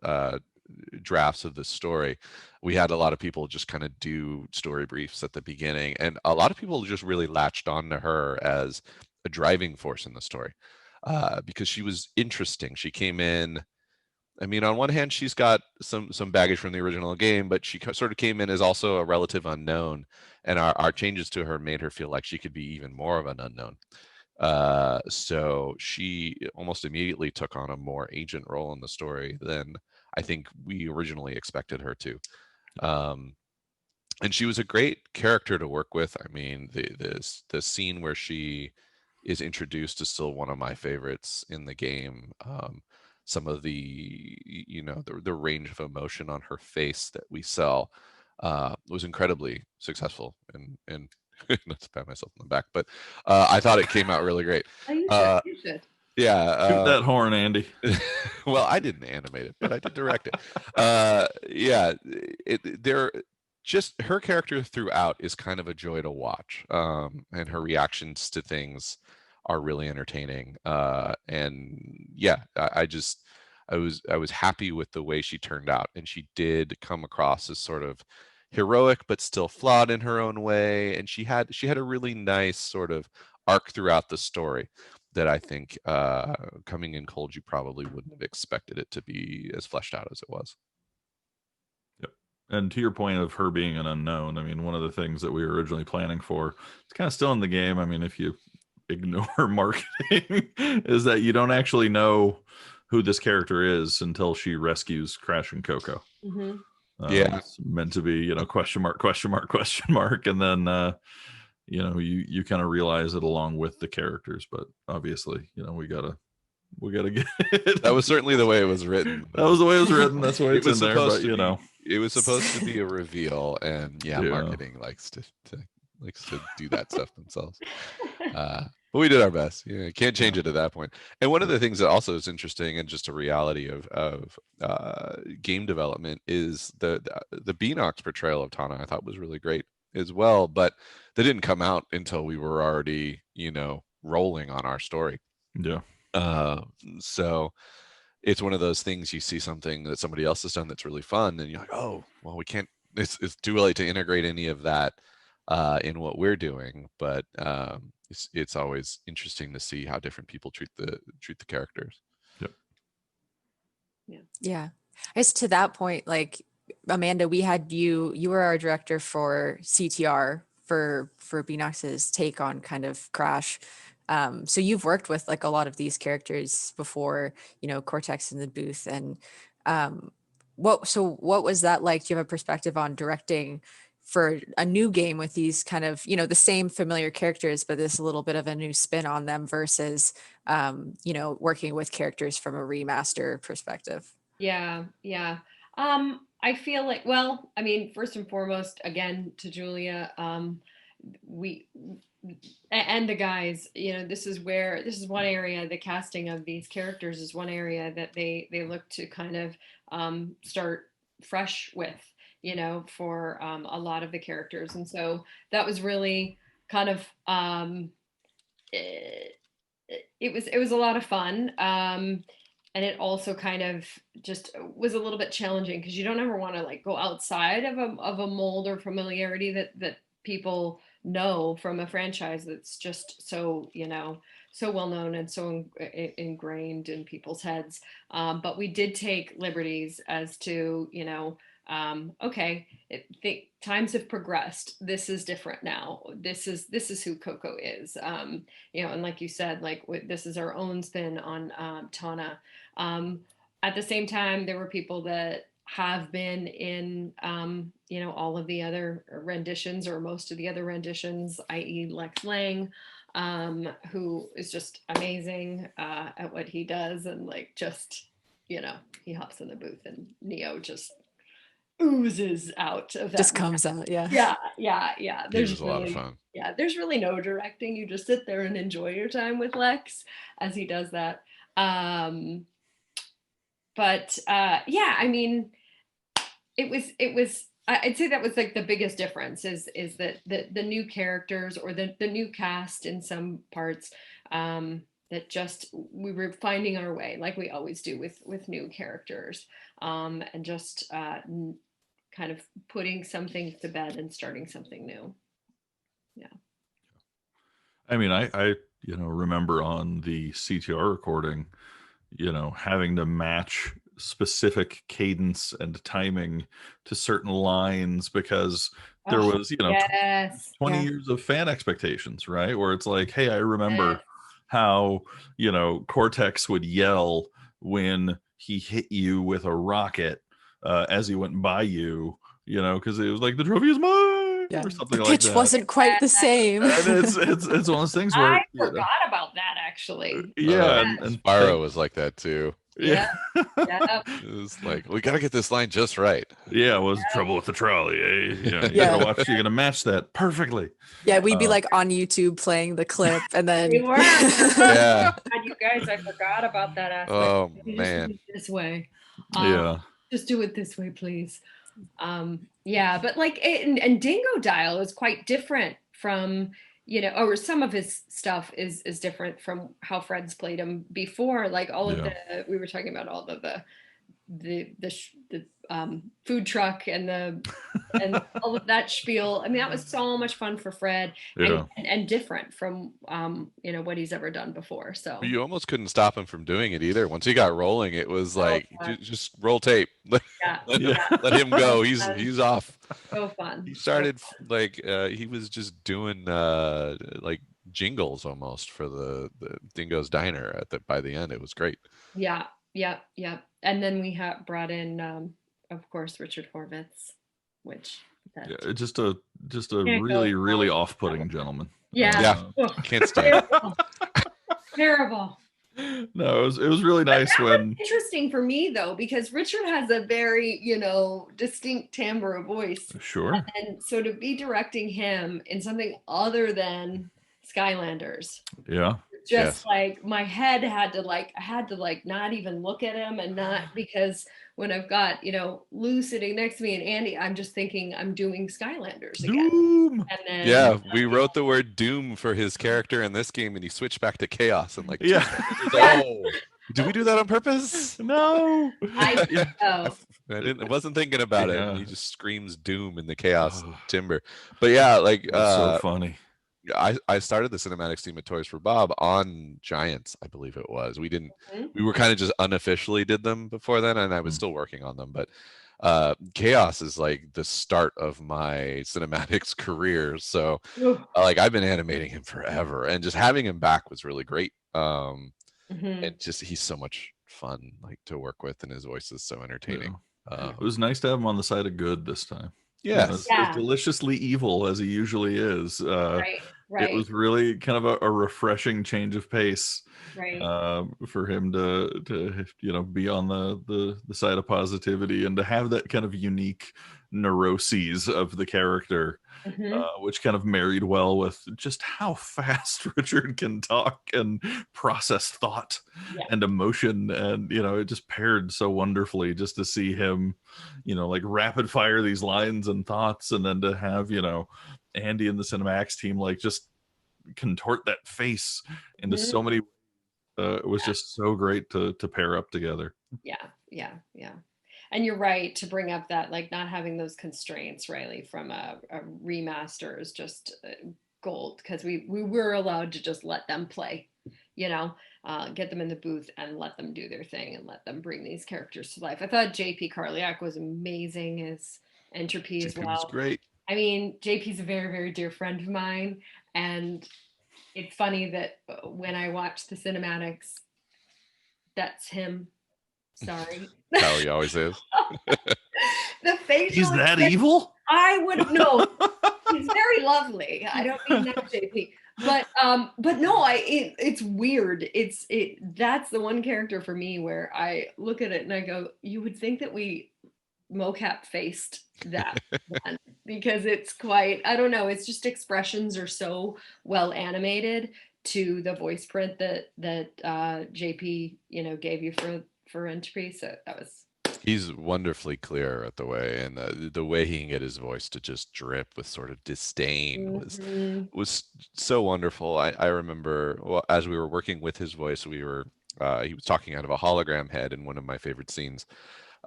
drafts of the story, we had a lot of people just kind of do story briefs at the beginning, and a lot of people just really latched on to her as a driving force in the story, because she was interesting. She came in, I mean, on one hand, she's got some baggage from the original game, but she sort of came in as also a relative unknown, and our changes to her made her feel like she could be even more of an unknown. So she almost immediately took on a more agent role in the story than I think we originally expected her to. And she was a great character to work with. I mean, the scene where she is introduced is still one of my favorites in the game. Some of the the range of emotion on her face that we saw was incredibly successful, and not to pat myself on the back, but I thought it came out really great. You should. Yeah, shoot that horn, Andy. Well, I didn't animate it, but I did direct it. Yeah, just her character throughout is kind of a joy to watch, and her reactions to things are really entertaining. And yeah, I was happy with the way she turned out, and she did come across as sort of heroic but still flawed in her own way, and she had a really nice sort of arc throughout the story that I think coming in cold, you probably wouldn't have expected it to be as fleshed out as it was. Yep. And to your point of her being an unknown, I mean, one of the things that we were originally planning for, it's kind of still in the game. I mean, if you ignore marketing, is that you don't actually know who this character is until she rescues Crash and Coco. Yeah, it's meant to be, question mark, question mark, question mark, and then you kind of realize it along with the characters. But obviously, we gotta get it. That was certainly the way it was written. That was the way it was written. That's why It it's was in there. supposed But to be. It was supposed to be a reveal, and Yeah. marketing likes to do that stuff themselves. But we did our best. You can't change it at that point. And one of the things that also is interesting, and just a reality of game development, is the Beanox portrayal of Tana. I thought was really great as well, but they didn't come out until we were already rolling on our story. Yeah. So it's one of those things, you see something that somebody else has done that's really fun, and you're like, oh, well, we can't, it's too early to integrate any of that in what we're doing. But it's always interesting to see how different people treat the characters. Yep. Yeah. I guess to that point, like, Amanda, we had you were our director for CTR for Beanox's take on kind of Crash. So you've worked with like a lot of these characters before, Cortex in the booth. And what was that like? Do you have a perspective on directing for a new game with these kind of, the same familiar characters, but this a little bit of a new spin on them versus, working with characters from a remaster perspective? Yeah. I feel like, well, I mean, first and foremost, again, to Julia, we and the guys, this is one area, the casting of these characters is one area that they look to kind of start fresh with, for a lot of the characters. And so that was really kind of it was a lot of fun. And it also kind of just was a little bit challenging, because you don't ever want to like go outside of a mold or familiarity that people know from a franchise that's just so so well known and so ingrained in people's heads. But we did take liberties as to okay, times have progressed. This is different now. This is who Coco is. And like you said, like this is our own spin on Tana. At the same time, there were people that have been in all of the other renditions, or most of the other renditions, i.e. Lex Lang, who is just amazing at what he does, and like just he hops in the booth and Neo just oozes out of that. Just comes out. Yeah. Yeah. It was a lot of fun. Yeah, there's really no directing. You just sit there and enjoy your time with Lex as he does that. But yeah, I mean, it was I'd say that was like the biggest difference is that the new characters, or the new cast in some parts, that just we were finding our way, like we always do with new characters, and just kind of putting something to bed and starting something new. Yeah. I mean, I remember on the CTR recording, having to match specific cadence and timing to certain lines, because there was, yes. 20 years of fan expectations, right? Where it's like, hey, I remember how, Cortex would yell when he hit you with a rocket as he went by you, because it was like, the trophy is mine, or something like that. The pitch wasn't quite the same. And it's one of those things where I forgot about that, actually. Yeah, and Spyro was like that too. Yeah. It was like, we got to get this line just right. Yeah, what's the trouble with the trolley? You gotta match that perfectly. Yeah, we'd be like on YouTube playing the clip, and then We were. Yeah. God, you guys, I forgot about that aspect. Oh, You just man. do it this way. Yeah. Just do it this way, please. Yeah, but like and Dingo Dial is quite different from, or some of his stuff is different from how Fred's played him before. Like all of we were talking about all of the food truck and all of that spiel. I mean, that was so much fun for Fred, and different from what he's ever done before. So You almost couldn't stop him from doing it either. Once he got rolling, it was like, just roll tape. Let him go. He's off. So fun. He started like he was just doing like jingles almost for the Dingo's Diner by the end. It was great. Yeah. And then we brought in, of course, Richard Horvitz, which that Yeah, just a Can't go really wrong with off-putting gentleman. yeah. Yeah. Ugh, Can't stand. terrible. No, it was really nice when Interesting for me though, because Richard has a very, distinct timbre of voice. sure. And so to be directing him in something other than Skylanders, Yeah. just Yes. like my head had to not even look at him, and not because when I've got, Lou sitting next to me and Andy, I'm just thinking I'm doing Skylanders again. Doom. And then Yeah, we wrote the word doom for his character in this game, and he switched back to chaos. And like, Yeah. it's like, oh, did we do that on purpose? No. I Yeah. know. I wasn't thinking about it. And Yeah. he just screams doom in the chaos timber. But yeah, like That's so funny. I started the cinematics team at Toys for Bob on Giants, I believe it was. We were kind of just unofficially did them before then, and I was still working on them. But Chaos is like the start of my cinematics career. So like I've been animating him forever, and just having him back was really great. And just he's so much fun like to work with, and his voice is so entertaining. It was nice to have him on the side of good this time. Yes. As deliciously evil as he usually is. Right. It was really kind of a refreshing change of pace for him to be on the side of positivity, and to have that kind of unique neuroses of the character, which kind of married well with just how fast Richard can talk and process thought and emotion, and it just paired so wonderfully just to see him like rapid fire these lines and thoughts, and then to have Andy and the Cinemax team like just contort that face into so many it was just so great to pair up together. Yeah. And you're right to bring up that, like, not having those constraints, Rylee, from a remaster is just gold, because we were allowed to just let them play, get them in the booth and let them do their thing and let them bring these characters to life. I thought JP Carliak was amazing as Entropy as JP well. was great. I mean, JP's a very, very dear friend of mine, and it's funny that when I watch the cinematics, that's him. Sorry. How he always is. The facial. He's that evil? I would know. He's very lovely. I don't mean that, JP. But no, it's weird. That's the one character for me where I look at it and I go, you would think that we mocap faced that one, because it's quite, I don't know, it's just expressions are so well animated to the voice print that JP gave you for Entropy. So that was, he's wonderfully clear at the way, and the way he can get his voice to just drip with sort of disdain was so wonderful. I remember, well, as we were working with his voice, he was talking out of a hologram head in one of my favorite scenes.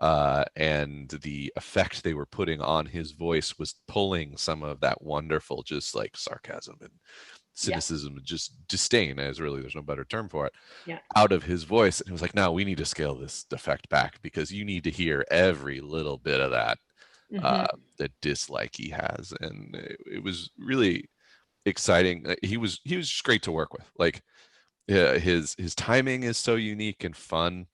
And the effect they were putting on his voice was pulling some of that wonderful, just like sarcasm and cynicism, just disdain, as really there's no better term for it, out of his voice. And it was like, no, we need to scale this effect back, because you need to hear every little bit of that, the dislike he has. And it was really exciting. He was just great to work with. Like, his timing is so unique and fun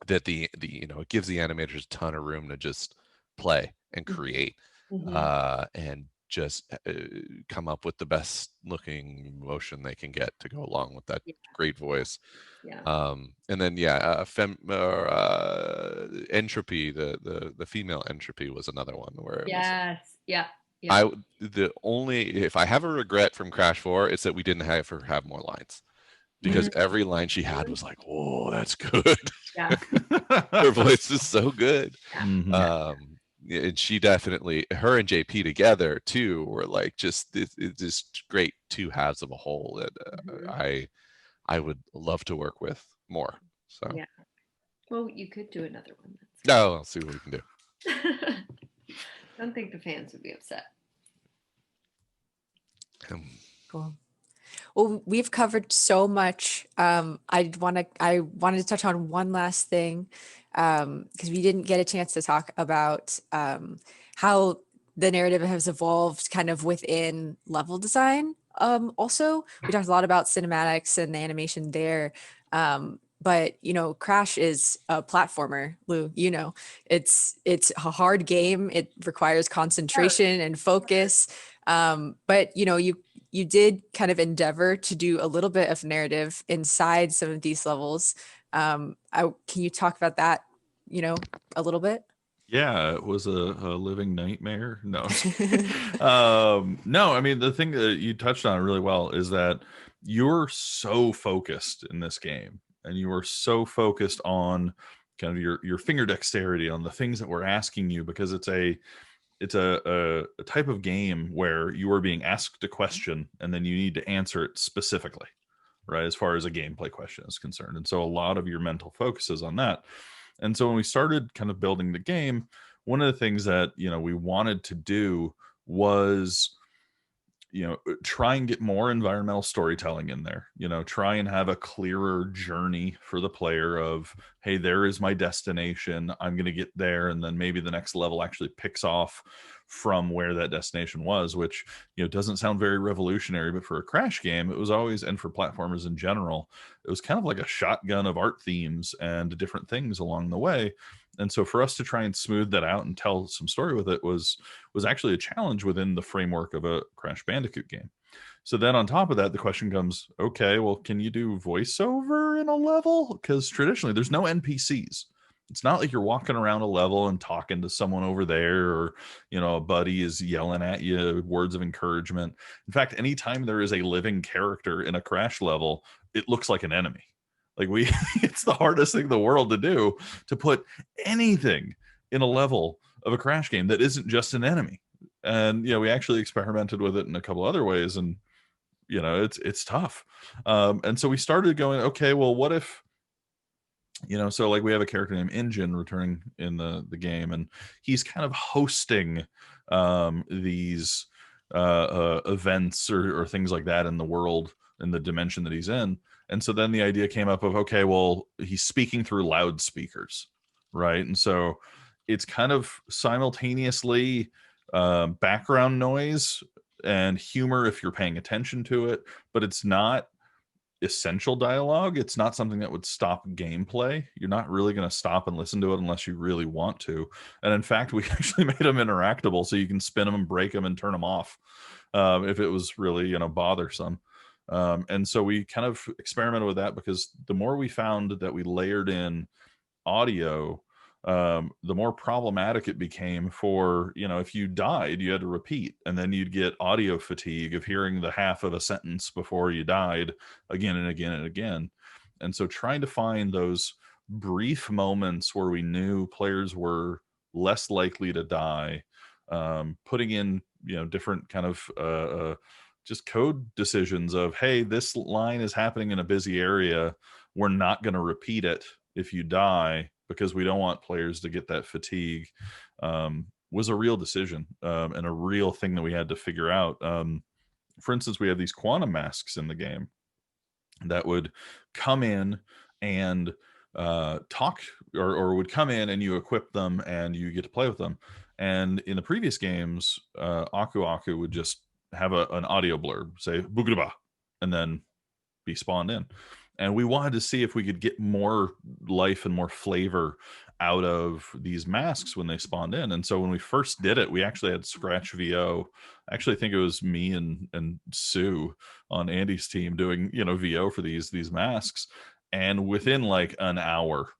that the it gives the animators a ton of room to just play and create, and just come up with the best looking motion they can get to go along with that great voice. And then Entropy, the female Entropy was another one where if I have a regret from Crash 4, it's that we didn't have her have more lines, because every line she had was like, whoa, that's good. Her voice is so good. And she definitely, her and JP together too were like just this great two halves of a whole that I would love to work with more. So well, you could do another one. No, I'll see what we can do. I don't think the fans would be upset. Cool. Well, we've covered so much. I wanted to touch on one last thing, because we didn't get a chance to talk about how the narrative has evolved kind of within level design. Also, we talked a lot about cinematics and the animation there. but Crash is a platformer, Lou. It's a hard game. It requires concentration and focus. But you did kind of endeavor to do a little bit of narrative inside some of these levels. Can you talk about that, a little bit? Yeah, it was a living nightmare. No, no. I mean, the thing that you touched on really well is that you're so focused in this game, and you are so focused on kind of your finger dexterity on the things that we're asking you, because it's a type of game where you are being asked a question and then you need to answer it specifically, right? As far as a gameplay question is concerned, and so a lot of your mental focus is on that. And so when we started kind of building the game, one of the things that we wanted to do was try and get more environmental storytelling in there, try and have a clearer journey for the player of, hey, there is my destination, I'm going to get there, and then maybe the next level actually picks off from where that destination was, which doesn't sound very revolutionary, but for a Crash game it was always, and for platformers in general, it was kind of like a shotgun of art themes and different things along the way. And so for us to try and smooth that out and tell some story with it was actually a challenge within the framework of a Crash Bandicoot game. So then on top of that, the question comes, okay, well, can you do voiceover in a level? Because traditionally there's no NPCs. It's not like you're walking around a level and talking to someone over there, or a buddy is yelling at you words of encouragement. In fact, anytime there is a living character in a Crash level, it looks like an enemy. Like it's the hardest thing in the world to do, to put anything in a level of a Crash game that isn't just an enemy. And we actually experimented with it in a couple other ways, and it's tough. And so we started going, okay, well, what if so like we have a character named Engine returning in the game, and he's kind of hosting these events or things like that in the world, in the dimension that he's in. And so then the idea came up of, okay, well, he's speaking through loudspeakers, right? And so it's kind of simultaneously background noise and humor if you're paying attention to it, but it's not essential dialogue. It's not something that would stop gameplay. You're not really going to stop and listen to it unless you really want to. And in fact, we actually made them interactable, so you can spin them and break them and turn them off if it was really bothersome. And so we kind of experimented with that, because the more we found that we layered in audio, the more problematic it became for, if you died, you had to repeat, and then you'd get audio fatigue of hearing the half of a sentence before you died again and again and again. And so trying to find those brief moments where we knew players were less likely to die, putting in, different kind of just code decisions of, hey, this line is happening in a busy area, we're not going to repeat it if you die, because we don't want players to get that fatigue, was a real decision, and a real thing that we had to figure out. For instance, we have these quantum masks in the game that would come in and talk, or would come in and you equip them and you get to play with them. And in the previous games, Aku Aku would just have an audio blurb, say "Boogaba," and then be spawned in. And we wanted to see if we could get more life and more flavor out of these masks when they spawned in. And so when we first did it, we actually had Scratch VO. Actually, I think it was me and Sue on Andy's team doing VO for these masks. And within like an hour,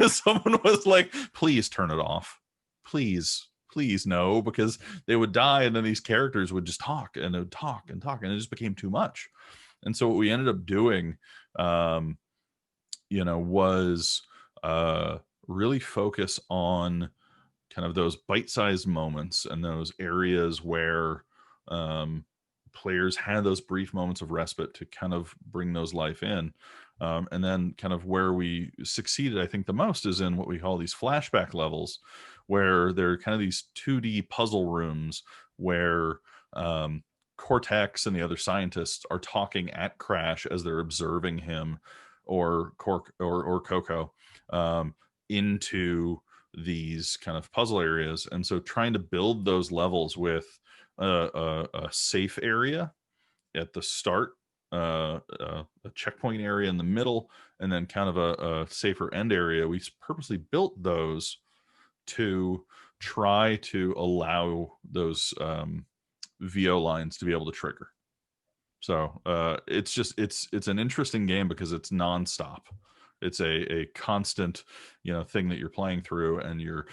someone was like, "Please turn it off, please." Please no, because they would die, and then these characters would just talk, and they would talk and talk, and it just became too much. And so what we ended up doing, was really focus on kind of those bite-sized moments and those areas where players had those brief moments of respite to kind of bring those life in. And then kind of where we succeeded, I think, the most is in what we call these flashback levels, where they're kind of these 2D puzzle rooms where Cortex and the other scientists are talking at Crash as they're observing him, or Coco, into these kind of puzzle areas. And so trying to build those levels with a safe area at the start, a checkpoint area in the middle, and then kind of a safer end area. We purposely built those to try to allow those VO lines to be able to trigger. So it's an interesting game because it's nonstop. It's a constant, thing that you're playing through, and you're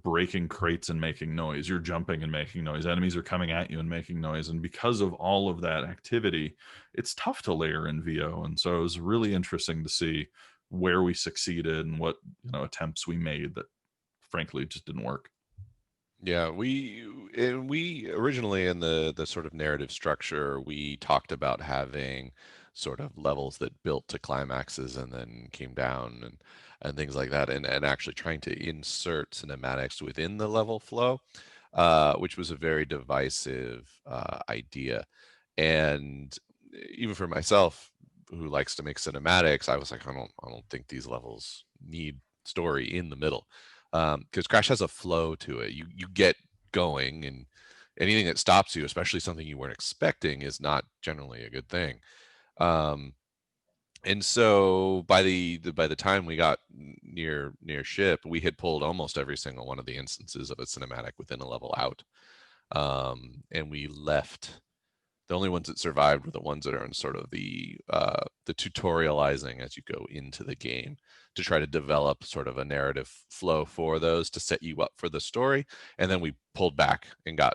breaking crates and making noise. You're jumping and making noise. Enemies are coming at you and making noise. And because of all of that activity, it's tough to layer in VO. And so it was really interesting to see where we succeeded and what attempts we made that frankly just didn't work. Yeah, we originally in the sort of narrative structure, we talked about having sort of levels that built to climaxes and then came down and things like that, and actually trying to insert cinematics within the level flow, which was a very divisive idea. And even for myself, who likes to make cinematics, I was like, I don't think these levels need story in the middle, because Crash has a flow to it. You get going, and anything that stops you, especially something you weren't expecting, is not generally a good thing. And so by the time we got near ship, we had pulled almost every single one of the instances of a cinematic within a level out, and we left. The only ones that survived were the ones that are in sort of the tutorializing as you go into the game, to try to develop sort of a narrative flow for those to set you up for the story. And then we pulled back and got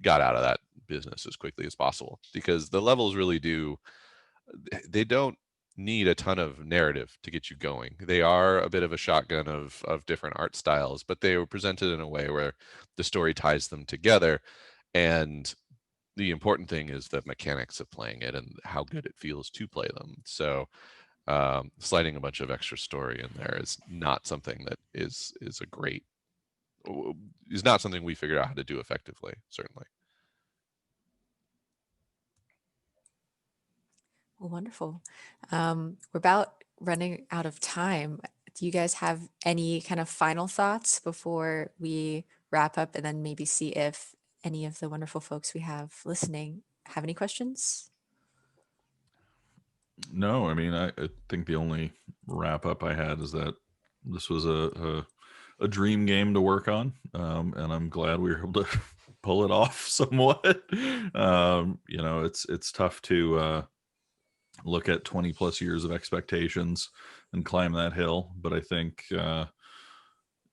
out of that business as quickly as possible, because the levels really they don't need a ton of narrative to get you going. They are a bit of a shotgun of different art styles, but they were presented in a way where the story ties them together. And the important thing is the mechanics of playing it and how good it feels to play them. So sliding a bunch of extra story in there is not something that is not something we figured out how to do effectively, certainly. Well, wonderful. We're about running out of time. Do you guys have any kind of final thoughts before we wrap up, and then maybe see if any of the wonderful folks we have listening have any questions? No, I mean, I think the only wrap up I had is that this was a dream game to work on, and I'm glad we were able to pull it off somewhat. It's tough to look at 20 plus years of expectations and climb that hill, but I think from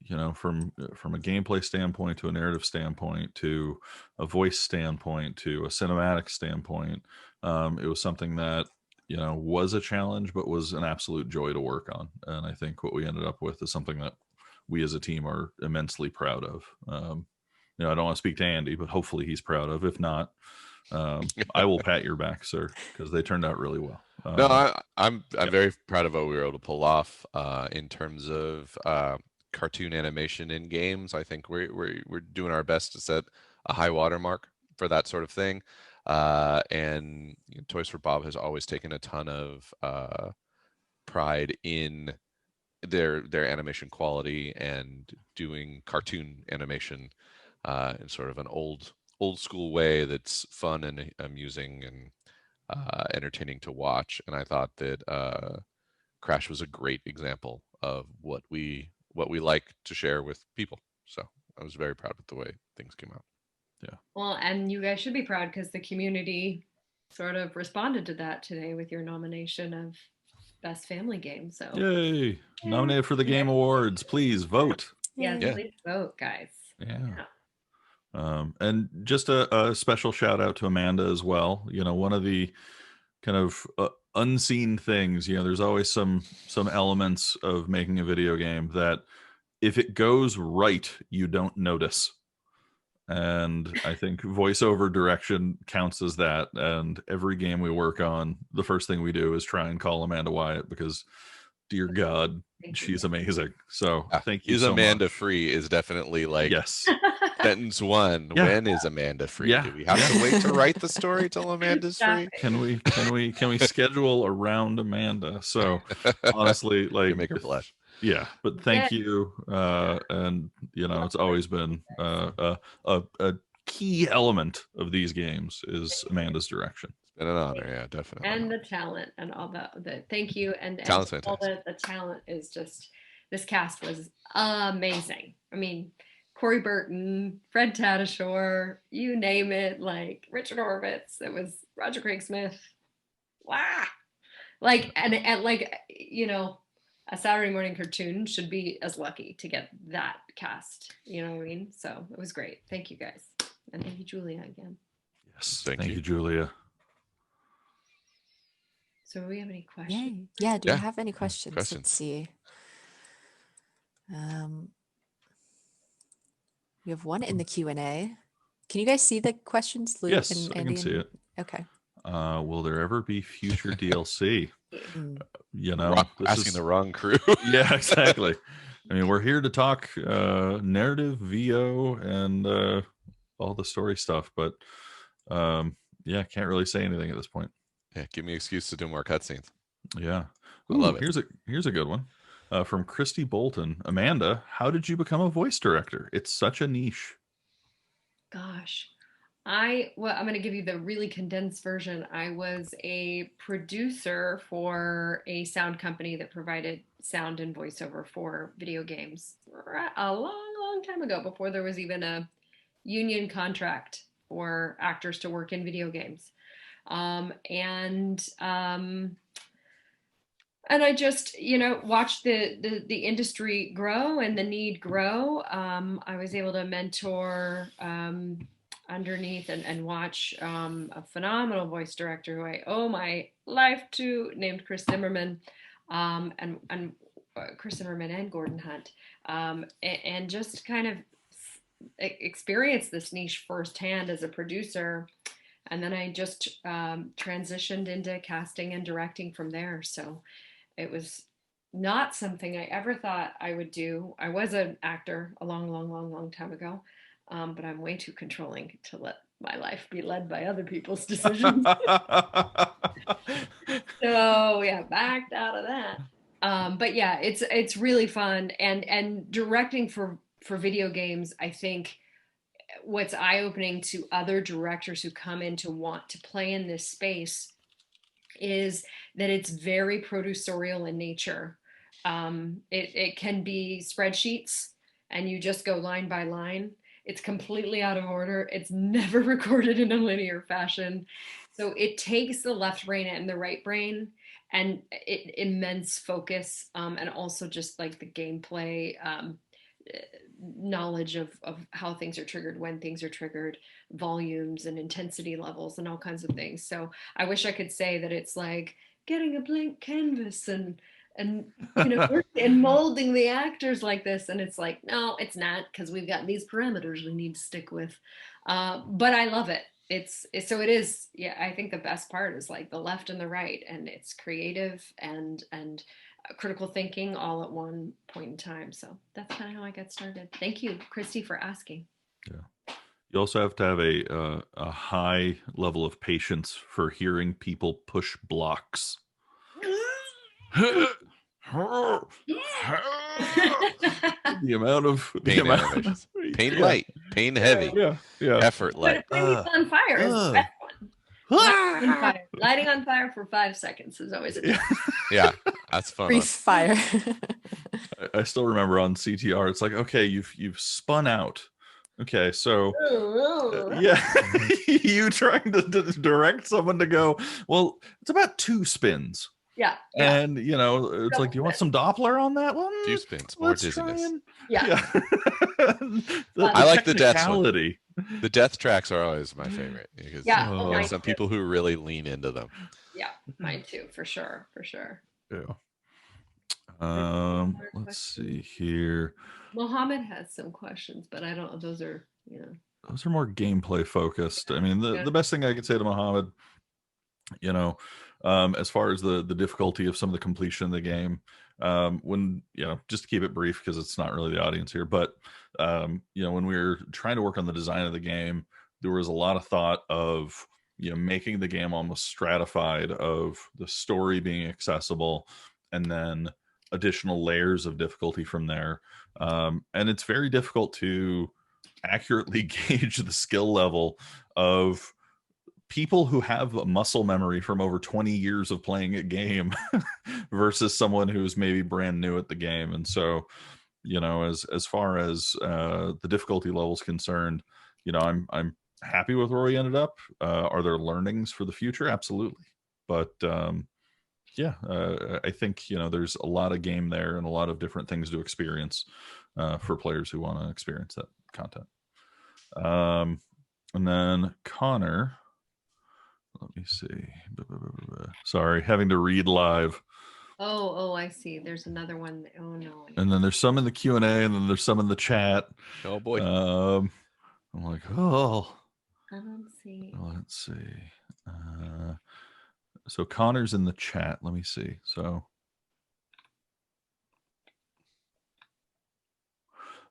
a gameplay standpoint, to a narrative standpoint, to a voice standpoint, to a cinematic standpoint, it was something that was a challenge, but was an absolute joy to work on. And I think what we ended up with is something that we as a team are immensely proud of. I don't want to speak to Andy, but hopefully he's proud of. If not, I will pat your back, sir, because they turned out really well. No, I'm very proud of what we were able to pull off in terms of cartoon animation in games. I think we're doing our best to set a high watermark for that sort of thing. And Toys for Bob has always taken a ton of pride in their animation quality and doing cartoon animation in sort of an old school way that's fun and amusing and entertaining to watch. And I thought that Crash was a great example of what we like to share with people. So I was very proud of the way things came out. Yeah. Well, and you guys should be proud because the community sort of responded to that today with your nomination of Best Family Game. So Yay! Nominated for the Game Awards. Please vote. Yes, Yeah. please vote, guys. Yeah. And just a special shout out to Amanda as well. One of the kind of unseen things, there's always some elements of making a video game that if it goes right, you don't notice. And I think voiceover direction counts as that. And every game we work on, the first thing we do is try and call Amanda Wyatt, because dear God, she's amazing. So thank you Is so Amanda much. Free is definitely like Yes. sentence one. Yeah. When is Amanda free? Yeah. Do we have to wait to write the story till Amanda's free? Can we schedule around Amanda? So honestly, like, You make her blush. Yeah, but thank you. And it's always been a key element of these games is Amanda's direction. Been an honor, yeah, definitely. And the talent and all the thank you and Talent's all fantastic. the talent is just, this cast was amazing. I mean, Corey Burton, Fred Tatasciore, you name it, like Richard Horvitz, it was Roger Craig Smith. Wow. Like and like, you know, a Saturday morning cartoon should be as lucky to get that cast. You know what I mean? So it was great. Thank you guys. And thank you, Julia, again. Yes, Thank thank you. you, Julia. So do we have any questions? Yay. Yeah, do Yeah. we have any questions? Questions. Let's see. We have one in the Q&A. Can you guys see the questions, Luke Yes, and I Andy? can see it. Okay. Will there ever be future DLC? Mm. You know, Asking the wrong crew. Yeah, exactly. I mean, we're here to talk narrative, VO, and all the story stuff, but yeah, can't really say anything at this point. Yeah, give me an excuse to do more cutscenes. Yeah. I love it. Here's a good one from Christy Bolton. Amanda, how did you become a voice director? It's such a niche. Gosh, I'm going to give you the really condensed version. I was a producer for a sound company that provided sound and voiceover for video games a long time ago, before there was even a union contract for actors to work in video games. And I just, you know, watched the industry grow and the need grow. I was able to mentor underneath and watch a phenomenal voice director who I owe my life to, named Chris Zimmerman, and Chris Zimmerman and Gordon Hunt, and just kind of experienced this niche firsthand as a producer. And then I just transitioned into casting and directing from there. So it was not something I ever thought I would do. I was an actor a long time ago, but I'm way too controlling to let my life be led by other people's decisions. So yeah, backed out of that. But yeah, it's really fun, and directing for video games, I think what's eye-opening to other directors who come in to want to play in this space is that it's very producerial in nature. It can be spreadsheets and you just go line by line. It's completely out of order. It's never recorded in a linear fashion. So it takes the left brain and the right brain and immense focus, and also just like the gameplay knowledge of how things are triggered, when things are triggered, volumes and intensity levels and all kinds of things. So I wish I could say that it's like getting a blank canvas and you know, and molding the actors like this, and it's like, no, it's not, because we've got these parameters we need to stick with. But I love it. So it is, yeah, I think the best part is like the left and the right, and it's creative and critical thinking all at one point in time. So that's kind of how I got started. Thank you, Christy, for asking. Yeah. You also have to have a high level of patience for hearing people push blocks. The amount of Pain animations. Pain light, pain heavy, effort light. Putting on fire is the best one. Lighting on fire for 5 seconds is always a challenge. Yeah, that's fun. Brief fire. I still remember on CTR, it's like, okay, you've spun out. Okay, so yeah, you trying to direct someone to go, well, it's about 2 spins. Yeah. And you know, it's like, do you want some Doppler on that one? Few spins, more dizziness. Yeah. I like the death one. The death tracks are always my favorite, because there are some people who really lean into them. Yeah, mine too, for sure. Yeah. Let's see here. Mohammed has some questions, but I don't. Those are, you know, those are more gameplay focused. I mean, the best thing I could say to Mohammed, you know, as far as the difficulty of some of the completion of the game, when, you know, just to keep it brief because it's not really the audience here, but you know, when we were trying to work on the design of the game, there was a lot of thought of, you know, making the game almost stratified, of the story being accessible and then additional layers of difficulty from there. And it's very difficult to accurately gauge the skill level of people who have a muscle memory from over 20 years of playing a game versus someone who's maybe brand new at the game. And so, as far as the difficulty level is concerned, I'm happy with where we ended up. Are there learnings for the future? Absolutely. But yeah, I think there's a lot of game there and a lot of different things to experience for players who want to experience that content. And then Connor, let me see. Sorry, having to read live. Oh, I see. There's another one. Oh no. And then there's some in the Q&A, and then there's some in the chat. Oh boy. I'm like, oh. I don't see. Let's see. So Connor's in the chat. Let me see.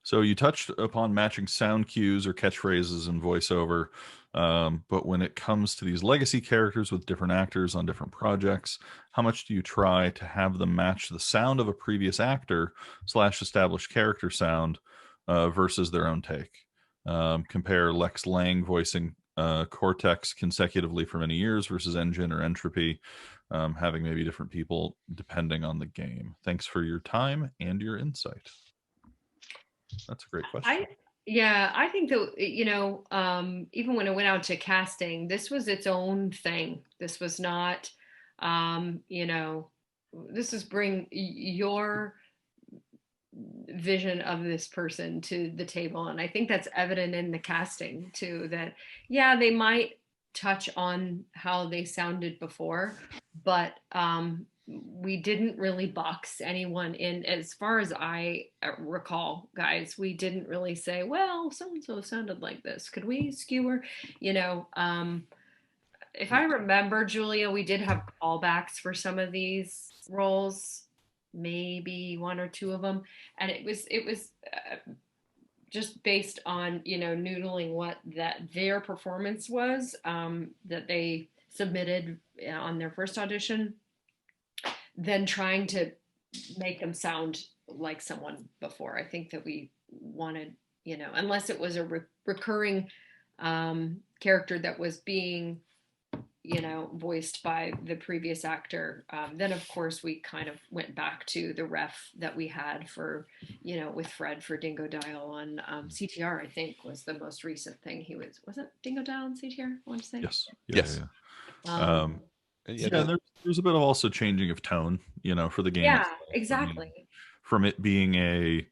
So you touched upon matching sound cues or catchphrases in voiceover, but when it comes to these legacy characters with different actors on different projects, how much do you try to have them match the sound of a previous actor / established character sound versus their own take? Compare Lex Lang voicing Cortex consecutively for many years versus Engine or Entropy, having maybe different people depending on the game. Thanks for your time and your insight. That's a great question. I think that, even when it went out to casting, this was its own thing. This was not, this is bring your vision of this person to the table. And I think that's evident in the casting too, that, they might touch on how they sounded before, but we didn't really box anyone in. As far as I recall, guys, we didn't really say, well, so-and-so sounded like this. Could we skewer, if I remember, Julia, we did have callbacks for some of these roles, maybe one or two of them. And it was just based on, noodling what their performance was, that they submitted on their first audition, then trying to make them sound like someone before. I think that we wanted, unless it was a recurring character that was being, voiced by the previous actor, then of course we kind of went back to the ref that we had for, with Fred for Dingo Dial on CTR. I think was the most recent thing he was it Dingo Dial on CTR? I want to say. Yes. Yes. There's a bit of also changing of tone, for the game. Yeah, itself. exactly. I mean, from it being the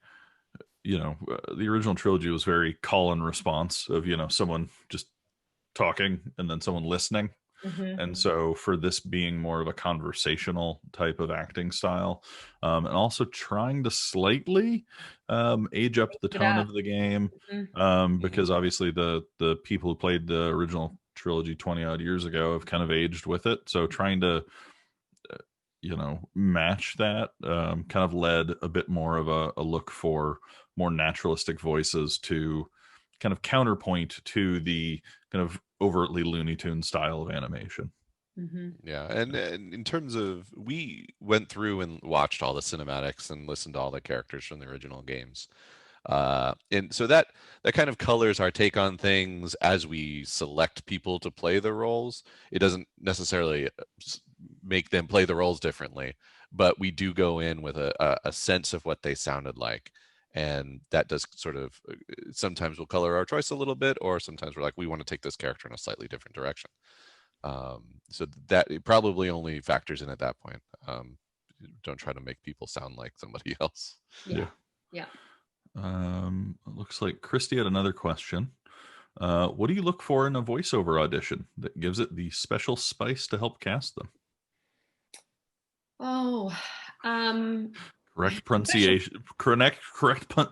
original trilogy was very call and response of, someone just talking and then someone listening. Mm-hmm. And so for this being more of a conversational type of acting style, and also trying to slightly age up the tone of the game, because obviously the people who played the original trilogy 20 odd years ago have kind of aged with it. So trying to match that kind of led a bit more of a look for more naturalistic voices to kind of counterpoint to the kind of overtly Looney Tunes style of animation. Mm-hmm. Yeah, and in terms of, we went through and watched all the cinematics and listened to all the characters from the original games, and so that kind of colors our take on things as we select people to play the roles. It doesn't necessarily make them play the roles differently, but we do go in with a sense of what they sounded like. And that does sort of, sometimes we'll color our choice a little bit, or sometimes we're like, we want to take this character in a slightly different direction. So that it probably only factors in at that point. Don't try to make people sound like somebody else. Yeah. It looks like Christy had another question. What do you look for in a voiceover audition that gives it the special spice to help cast them? Correct pronunciation. Correct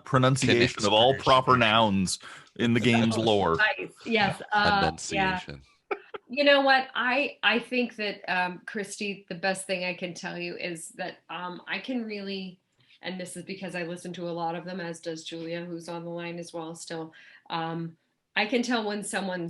pronunciation of all proper nouns in the game's lore. Yes. Enunciation. Yeah. You know what? I think that, Christy, the best thing I can tell you is that I can really, and this is because I listen to a lot of them, as does Julia, who's on the line as well still. I can tell when someone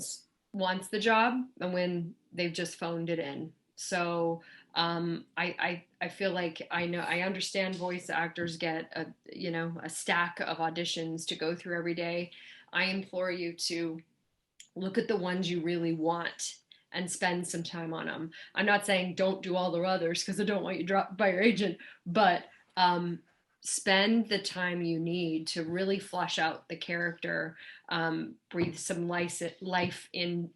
wants the job and when they've just phoned it in. So I feel like I understand voice actors get a stack of auditions to go through every day. I implore you to look at the ones you really want and spend some time on them. I'm not saying don't do all the others because I don't want you dropped by your agent, but spend the time you need to really flesh out the character, breathe some life in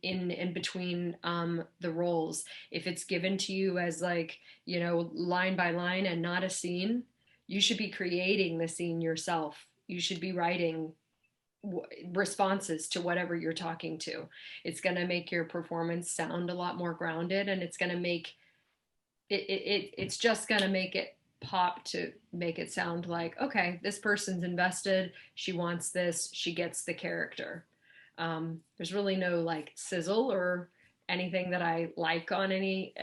between the roles. If it's given to you as like, you know, line by line and not a scene, you should be creating the scene yourself. You should be writing responses to whatever you're talking to. It's going to make your performance sound a lot more grounded, and it's going to make it's just going to make it pop, to make it sound like, okay, this person's invested, she wants this, she gets the character. There's really no like sizzle or anything that I like on anything.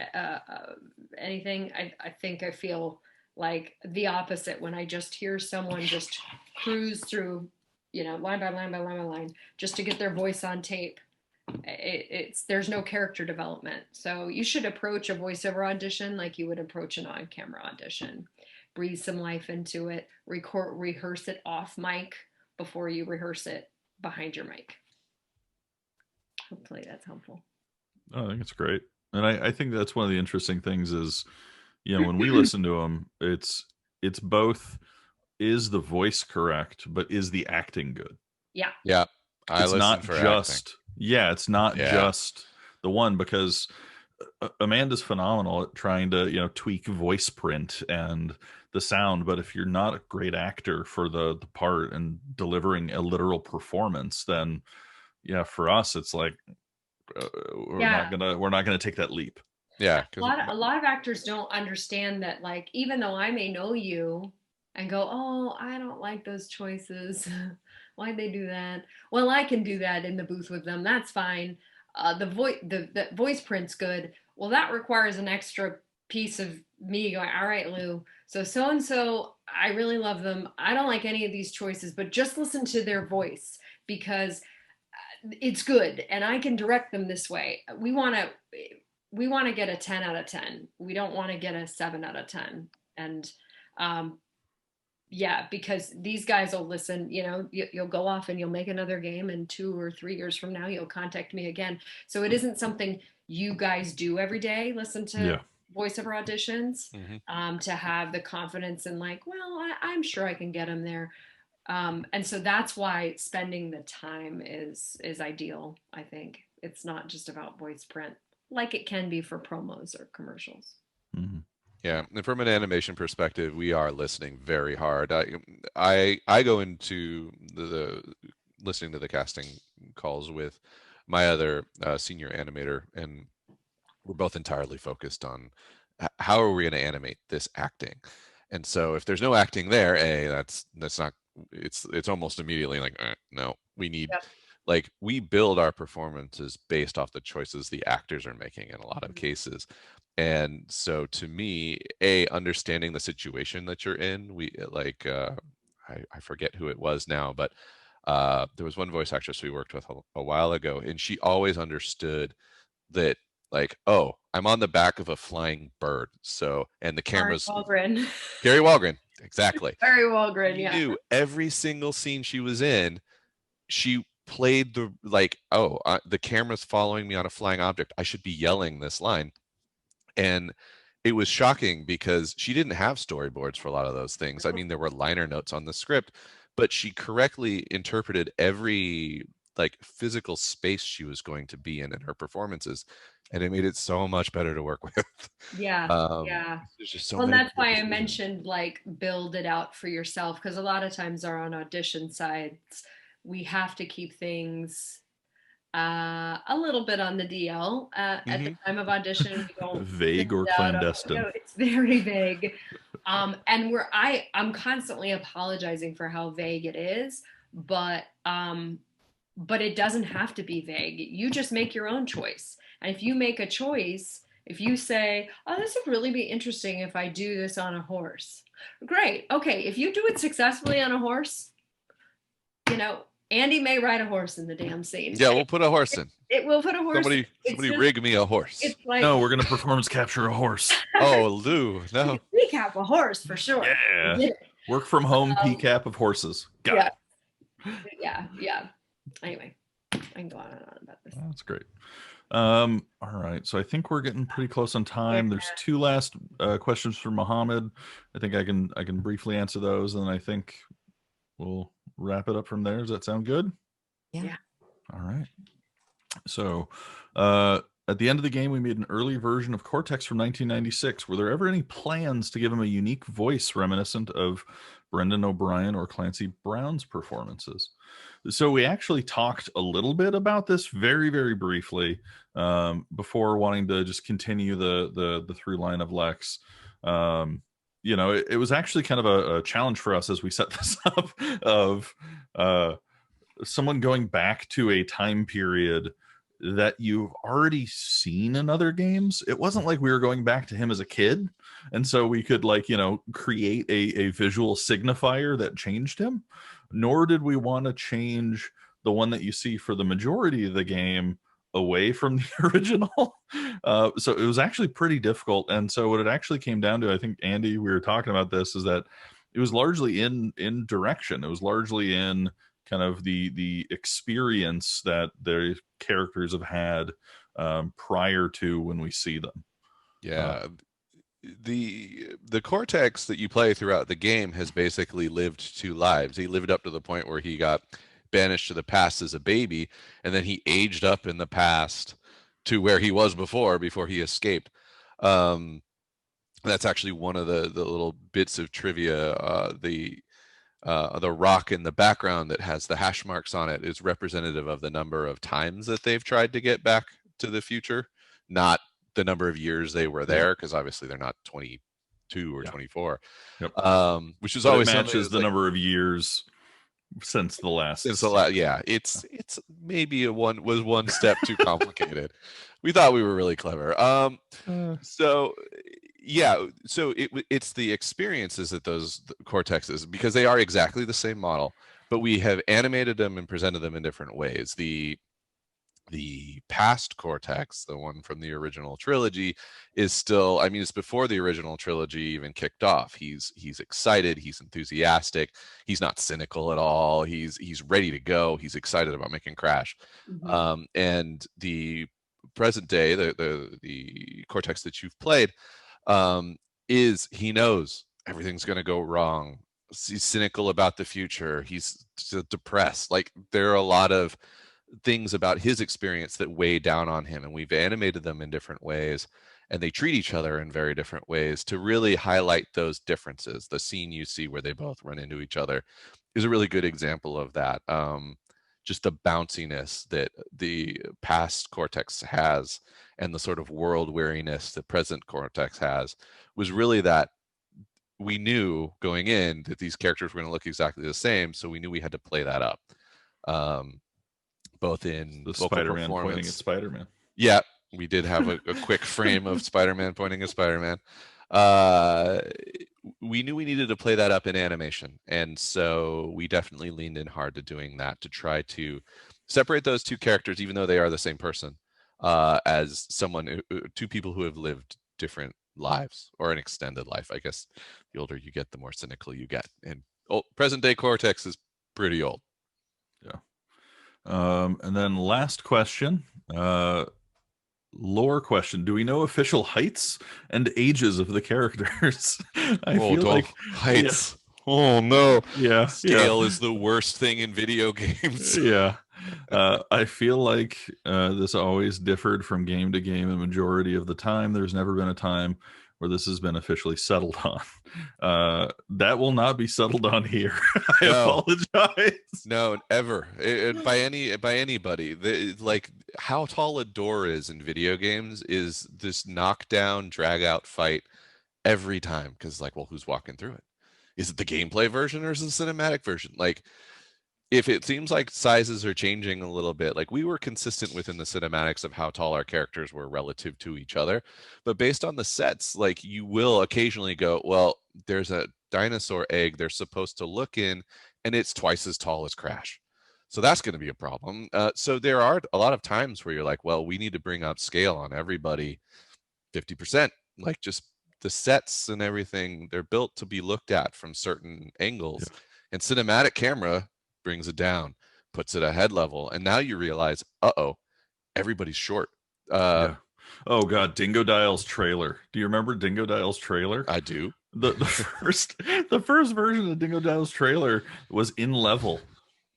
I think I feel like the opposite when I just hear someone just cruise through, you know, line by line by line by line, just to get their voice on tape. There's no character development. So you should approach a voiceover audition like you would approach an on-camera audition. Breathe some life into it. Rehearse it off mic before you rehearse it behind your mic. Hopefully that's helpful. Oh, I think it's great, and I think that's one of the interesting things is, you know, when we listen to them, it's both, is the voice correct, but is the acting good? Yeah. Yeah. It's not just acting. Yeah, it's not just the one, because Amanda's phenomenal at trying to, you know, tweak voice print and the sound, but if you're not a great actor for the part and delivering a literal performance, then yeah, for us it's like we're not gonna take that leap. Yeah, a lot of actors don't understand that, like, even though I may know you and go, oh, I don't like those choices, why'd they do that? Well, I can do that in the booth with them, that's fine. The voice print's good. Well, that requires an extra piece of me going, all right, Lou, so and so, I really love them, I don't like any of these choices, but just listen to their voice because it's good and I can direct them this way. We want to get a 10 out of 10. We don't want to get a 7 out of 10. And yeah, because these guys will listen, you know, you'll go off and you'll make another game, and 2 or 3 years from now, you'll contact me again. So it isn't something you guys do every day, listen to voiceover auditions, to have the confidence and like, well, I'm sure I can get them there. And so that's why spending the time is ideal. I think it's not just about voice print like it can be for promos or commercials. Mm-hmm. Yeah, and from an animation perspective, we are listening very hard. I go into the listening to the casting calls with my other senior animator, and we're both entirely focused on how are we going to animate this acting. And so if there's no acting there, that's not. It's almost immediately like no, we need. Like, we build our performances based off the choices the actors are making in a lot of cases. And so to me, understanding the situation that you're in, we like I forget who it was now, but there was one voice actress we worked with a while ago, and she always understood that, like, oh, I'm on the back of a flying bird, so, and the camera's Gary Walgren, exactly. Gary Walgren, yeah. Knew every single scene she was in, she played the like, oh, the camera's following me on a flying object, I should be yelling this line. And it was shocking because she didn't have storyboards for a lot of those things. I mean, there were liner notes on the script, but she correctly interpreted every like physical space she was going to be in her performances, and it made it so much better to work with. Yeah. There's just so well, many that's why I mentioned like build it out for yourself, because a lot of times on audition sides we have to keep things a little bit on the DL at the time of audition. We don't vague or clandestine. It's very vague, and I'm constantly apologizing for how vague it is, but it doesn't have to be vague. You just make your own choice, and if you make a choice, if you say, oh, this would really be interesting if I do this on a horse, great. Okay, if you do it successfully on a horse, you know, Andy may ride a horse in the damn scene. Yeah, we'll put a horse in. It will put a horse. Somebody rig me a horse. It's like, no, we're gonna performance capture a horse. Oh, Lou, no. Recap a horse for sure. Yeah. Work from home PCAP of horses. Got it. Yeah. Anyway, I can go on and on about this. That's great. All right, so I think we're getting pretty close on time. There's two last questions for Mohammed. I think I can briefly answer those, and then I think we'll wrap it up from there. Does that sound good? Yeah. All right. So, at the end of the game, we made an early version of Cortex from 1996. Were there ever any plans to give him a unique voice reminiscent of Brendan O'Brien or Clancy Brown's performances? So we actually talked a little bit about this very, very briefly before wanting to just continue the through line of Lex. It was actually kind of a challenge for us as we set this up of someone going back to a time period that you've already seen in other games. It wasn't like we were going back to him as a kid, and so we could create a visual signifier that changed him, nor did we want to change the one that you see for the majority of the game away from the original. So it was actually pretty difficult. And so what it actually came down to, I think, Andy, we were talking about this, is that it was largely in direction. It was largely in kind of the experience that their characters have had prior to when we see them. Yeah. The Cortex that you play throughout the game has basically lived two lives. He lived up to the point where he got banished to the past as a baby, and then he aged up in the past to where he was before he escaped. That's actually one of the little bits of trivia. The rock in the background that has the hash marks on it is representative of the number of times that they've tried to get back to the future, not the number of years they were there, because obviously they're not 22 or 24. Yep. Which is But always it matches the like, number of years since the last. It's a lot. Yeah, it's maybe one step too complicated. We thought we were really clever. So yeah, so it's the experiences that those Cortexes, because they are exactly the same model, but we have animated them and presented them in different ways. The past Cortex, the one from the original trilogy, is still, I mean, it's before the original trilogy even kicked off. He's excited, he's enthusiastic, he's not cynical at all, he's ready to go, he's excited about making Crash. And the present day, the Cortex that you've played, is he knows everything's going to go wrong. He's cynical about the future, he's depressed. Like, there are a lot of things about his experience that weigh down on him, and we've animated them in different ways, and they treat each other in very different ways to really highlight those differences. The scene you see where they both run into each other is a really good example of that. Just the bounciness that the past Cortex has and the sort of world weariness the present Cortex has was really that we knew going in that these characters were going to look exactly the same, so we knew we had to play that up. Both in the vocal Spider-Man performance. pointing at Spider-Man. Yeah, we did have a quick frame of Spider-Man pointing at Spider-Man. We knew we needed to play that up in animation, and so we definitely leaned in hard to doing that, to try to separate those two characters, even though they are the same person, as two people who have lived different lives, or an extended life. I guess the older you get, the more cynical you get, and present day Cortex is pretty old. Yeah. And then last question, lore question. Do we know official heights and ages of the characters? I feel like heights. Yeah. Oh no. Yeah. Scale is the worst thing in video games. Yeah. I feel like this always differed from game to game a majority of the time. There's never been a time where this has been officially settled on. That will not be settled on here. I apologize. No, ever. By anybody. Like, how tall a door is in video games is this knockdown, drag out fight every time. Because, like, well, who's walking through it? Is it the gameplay version or is it the cinematic version? Like, if it seems like sizes are changing a little bit, like, we were consistent within the cinematics of how tall our characters were relative to each other, but based on the sets, like, you will occasionally go, well, there's a dinosaur egg they're supposed to look in, and it's twice as tall as Crash. So that's going to be a problem. So there are a lot of times where you're like, well, we need to bring up scale on everybody 50%. Like, just the sets and everything, they're built to be looked at from certain angles. Yeah. And cinematic camera brings it down, puts it at head level, and now you realize, everybody's short. Yeah. Oh God, Dingo Dial's trailer. Do you remember Dingo Dial's trailer? I do. The first version of Dingo Dial's trailer was in level,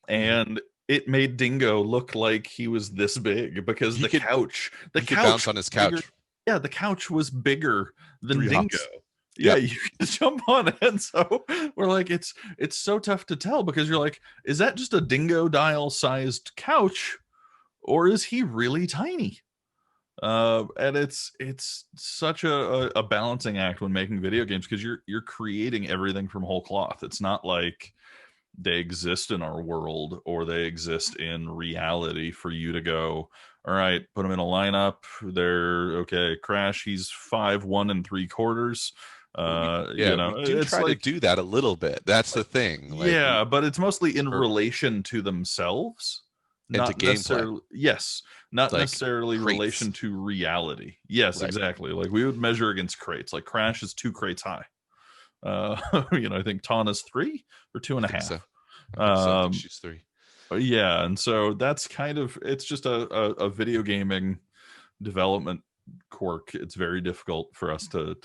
and it made Dingo look like he was this big because He the could- couch, he could bounce on his couch. Yeah, the couch was bigger than 3 Dingo. hops. Yeah, Yep. you can jump on it. And so we're like, it's so tough to tell because you're like, is that just a Dingo Dial sized couch, or is he really tiny? And it's such a balancing act when making video games because you're creating everything from whole cloth. It's not like they exist in our world or they exist in reality for you to go, all right, put them in a lineup. They're okay. Crash, he's 5'1 3/4. Yeah, You know, we do it's try to like, do that a little bit. That's the thing. Like, yeah, but it's mostly in or- relation to themselves, and to not gameplay. necessarily. Yes, not Like necessarily crates. relation to reality. Yes, Right. exactly. Like we would measure against crates. Like Crash is 2 crates high. You know, I think Tana's 3 or 2.5. I think so. I think she's 3. Yeah, and so that's kind of, it's just a video gaming development quirk. It's very difficult for us to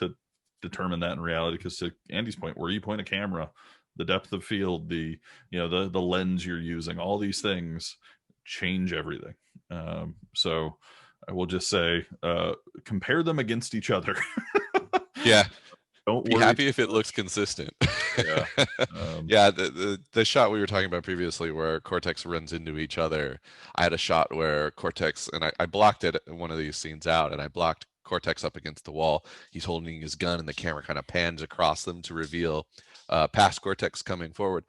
determine that in reality because, to Andy's point, where you point a camera, the depth of field, the, you know, the lens you're using, all these things change everything. So I will just say, compare them against each other. Yeah. Don't Be worry. happy if it looks consistent. Yeah. Yeah, the shot we were talking about previously where Cortex runs into each other, I had a shot where Cortex, and I blocked it, one of these scenes out, and I blocked Cortex up against the wall. He's holding his gun, and the camera kind of pans across them to reveal past Cortex coming forward.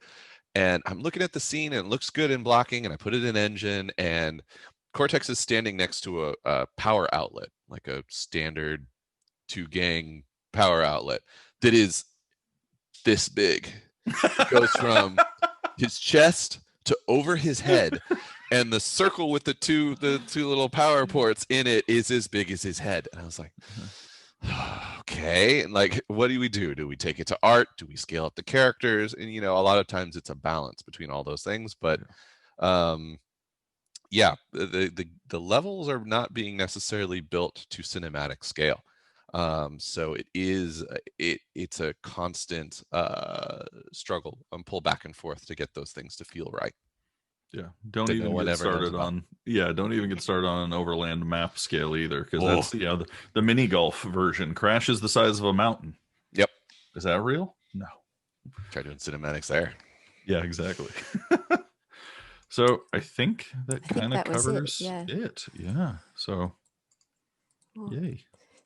And I'm looking at the scene, and it looks good in blocking, and I put it in engine, and Cortex is standing next to a power outlet, like a standard 2-gang power outlet that is this big. It goes from his chest to over his head, and the circle with the two little power ports in it is as big as his head. And I was like, okay, and like, what do we do? Do we take it to art? Do we scale up the characters? And you know, a lot of times it's a balance between all those things. But yeah, the levels are not being necessarily built to cinematic scale. So it is it's a constant struggle and pull back and forth to get those things to feel right. Yeah, don't that even no one get ever knows started about. on. Yeah, don't even get started on an overland map scale either, because that's, you know, the mini golf version. Crash is the size of a mountain. Yep. Is that real? No. Try doing cinematics there. Yeah, exactly. So I think that I think kind of that was it, covers yeah. it. Yeah. So Well, yay.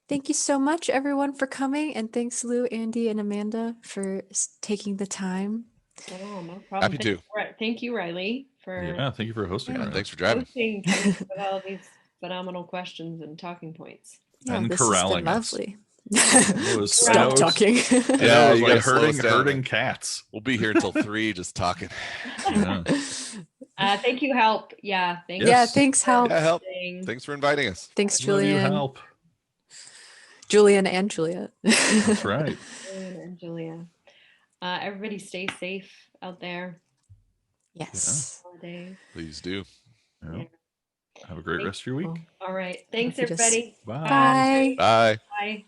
thank you so much, everyone, for coming. And thanks, Lou, Andy, and Amanda, for taking the time. Oh, no problem. Happy to. Thank you, Rylee, for Yeah, thank you for hosting. Yeah, Riley. Thanks for driving. hosting, coming up with all these phenomenal questions and talking points. Yeah, And this has corralling been us. lovely. It was, I Stop know talking. I know Yeah, it was you like gotta slow us down, herding man. cats. We'll be here until 3 just talking. Yeah. Thank you, Help. Yeah, thank Yeah, Yes. thanks, Help. Yeah, Help. you. Thanks for inviting us. Thanks, Love you, Julian. help. Julian and Juliet. That's right. Julian and Julia. Everybody stay safe out there. Yes. Holidays. Please do. Yeah. Have a great rest of your week. All right. Thanks, you just- everybody. Bye. Bye. Bye. Bye.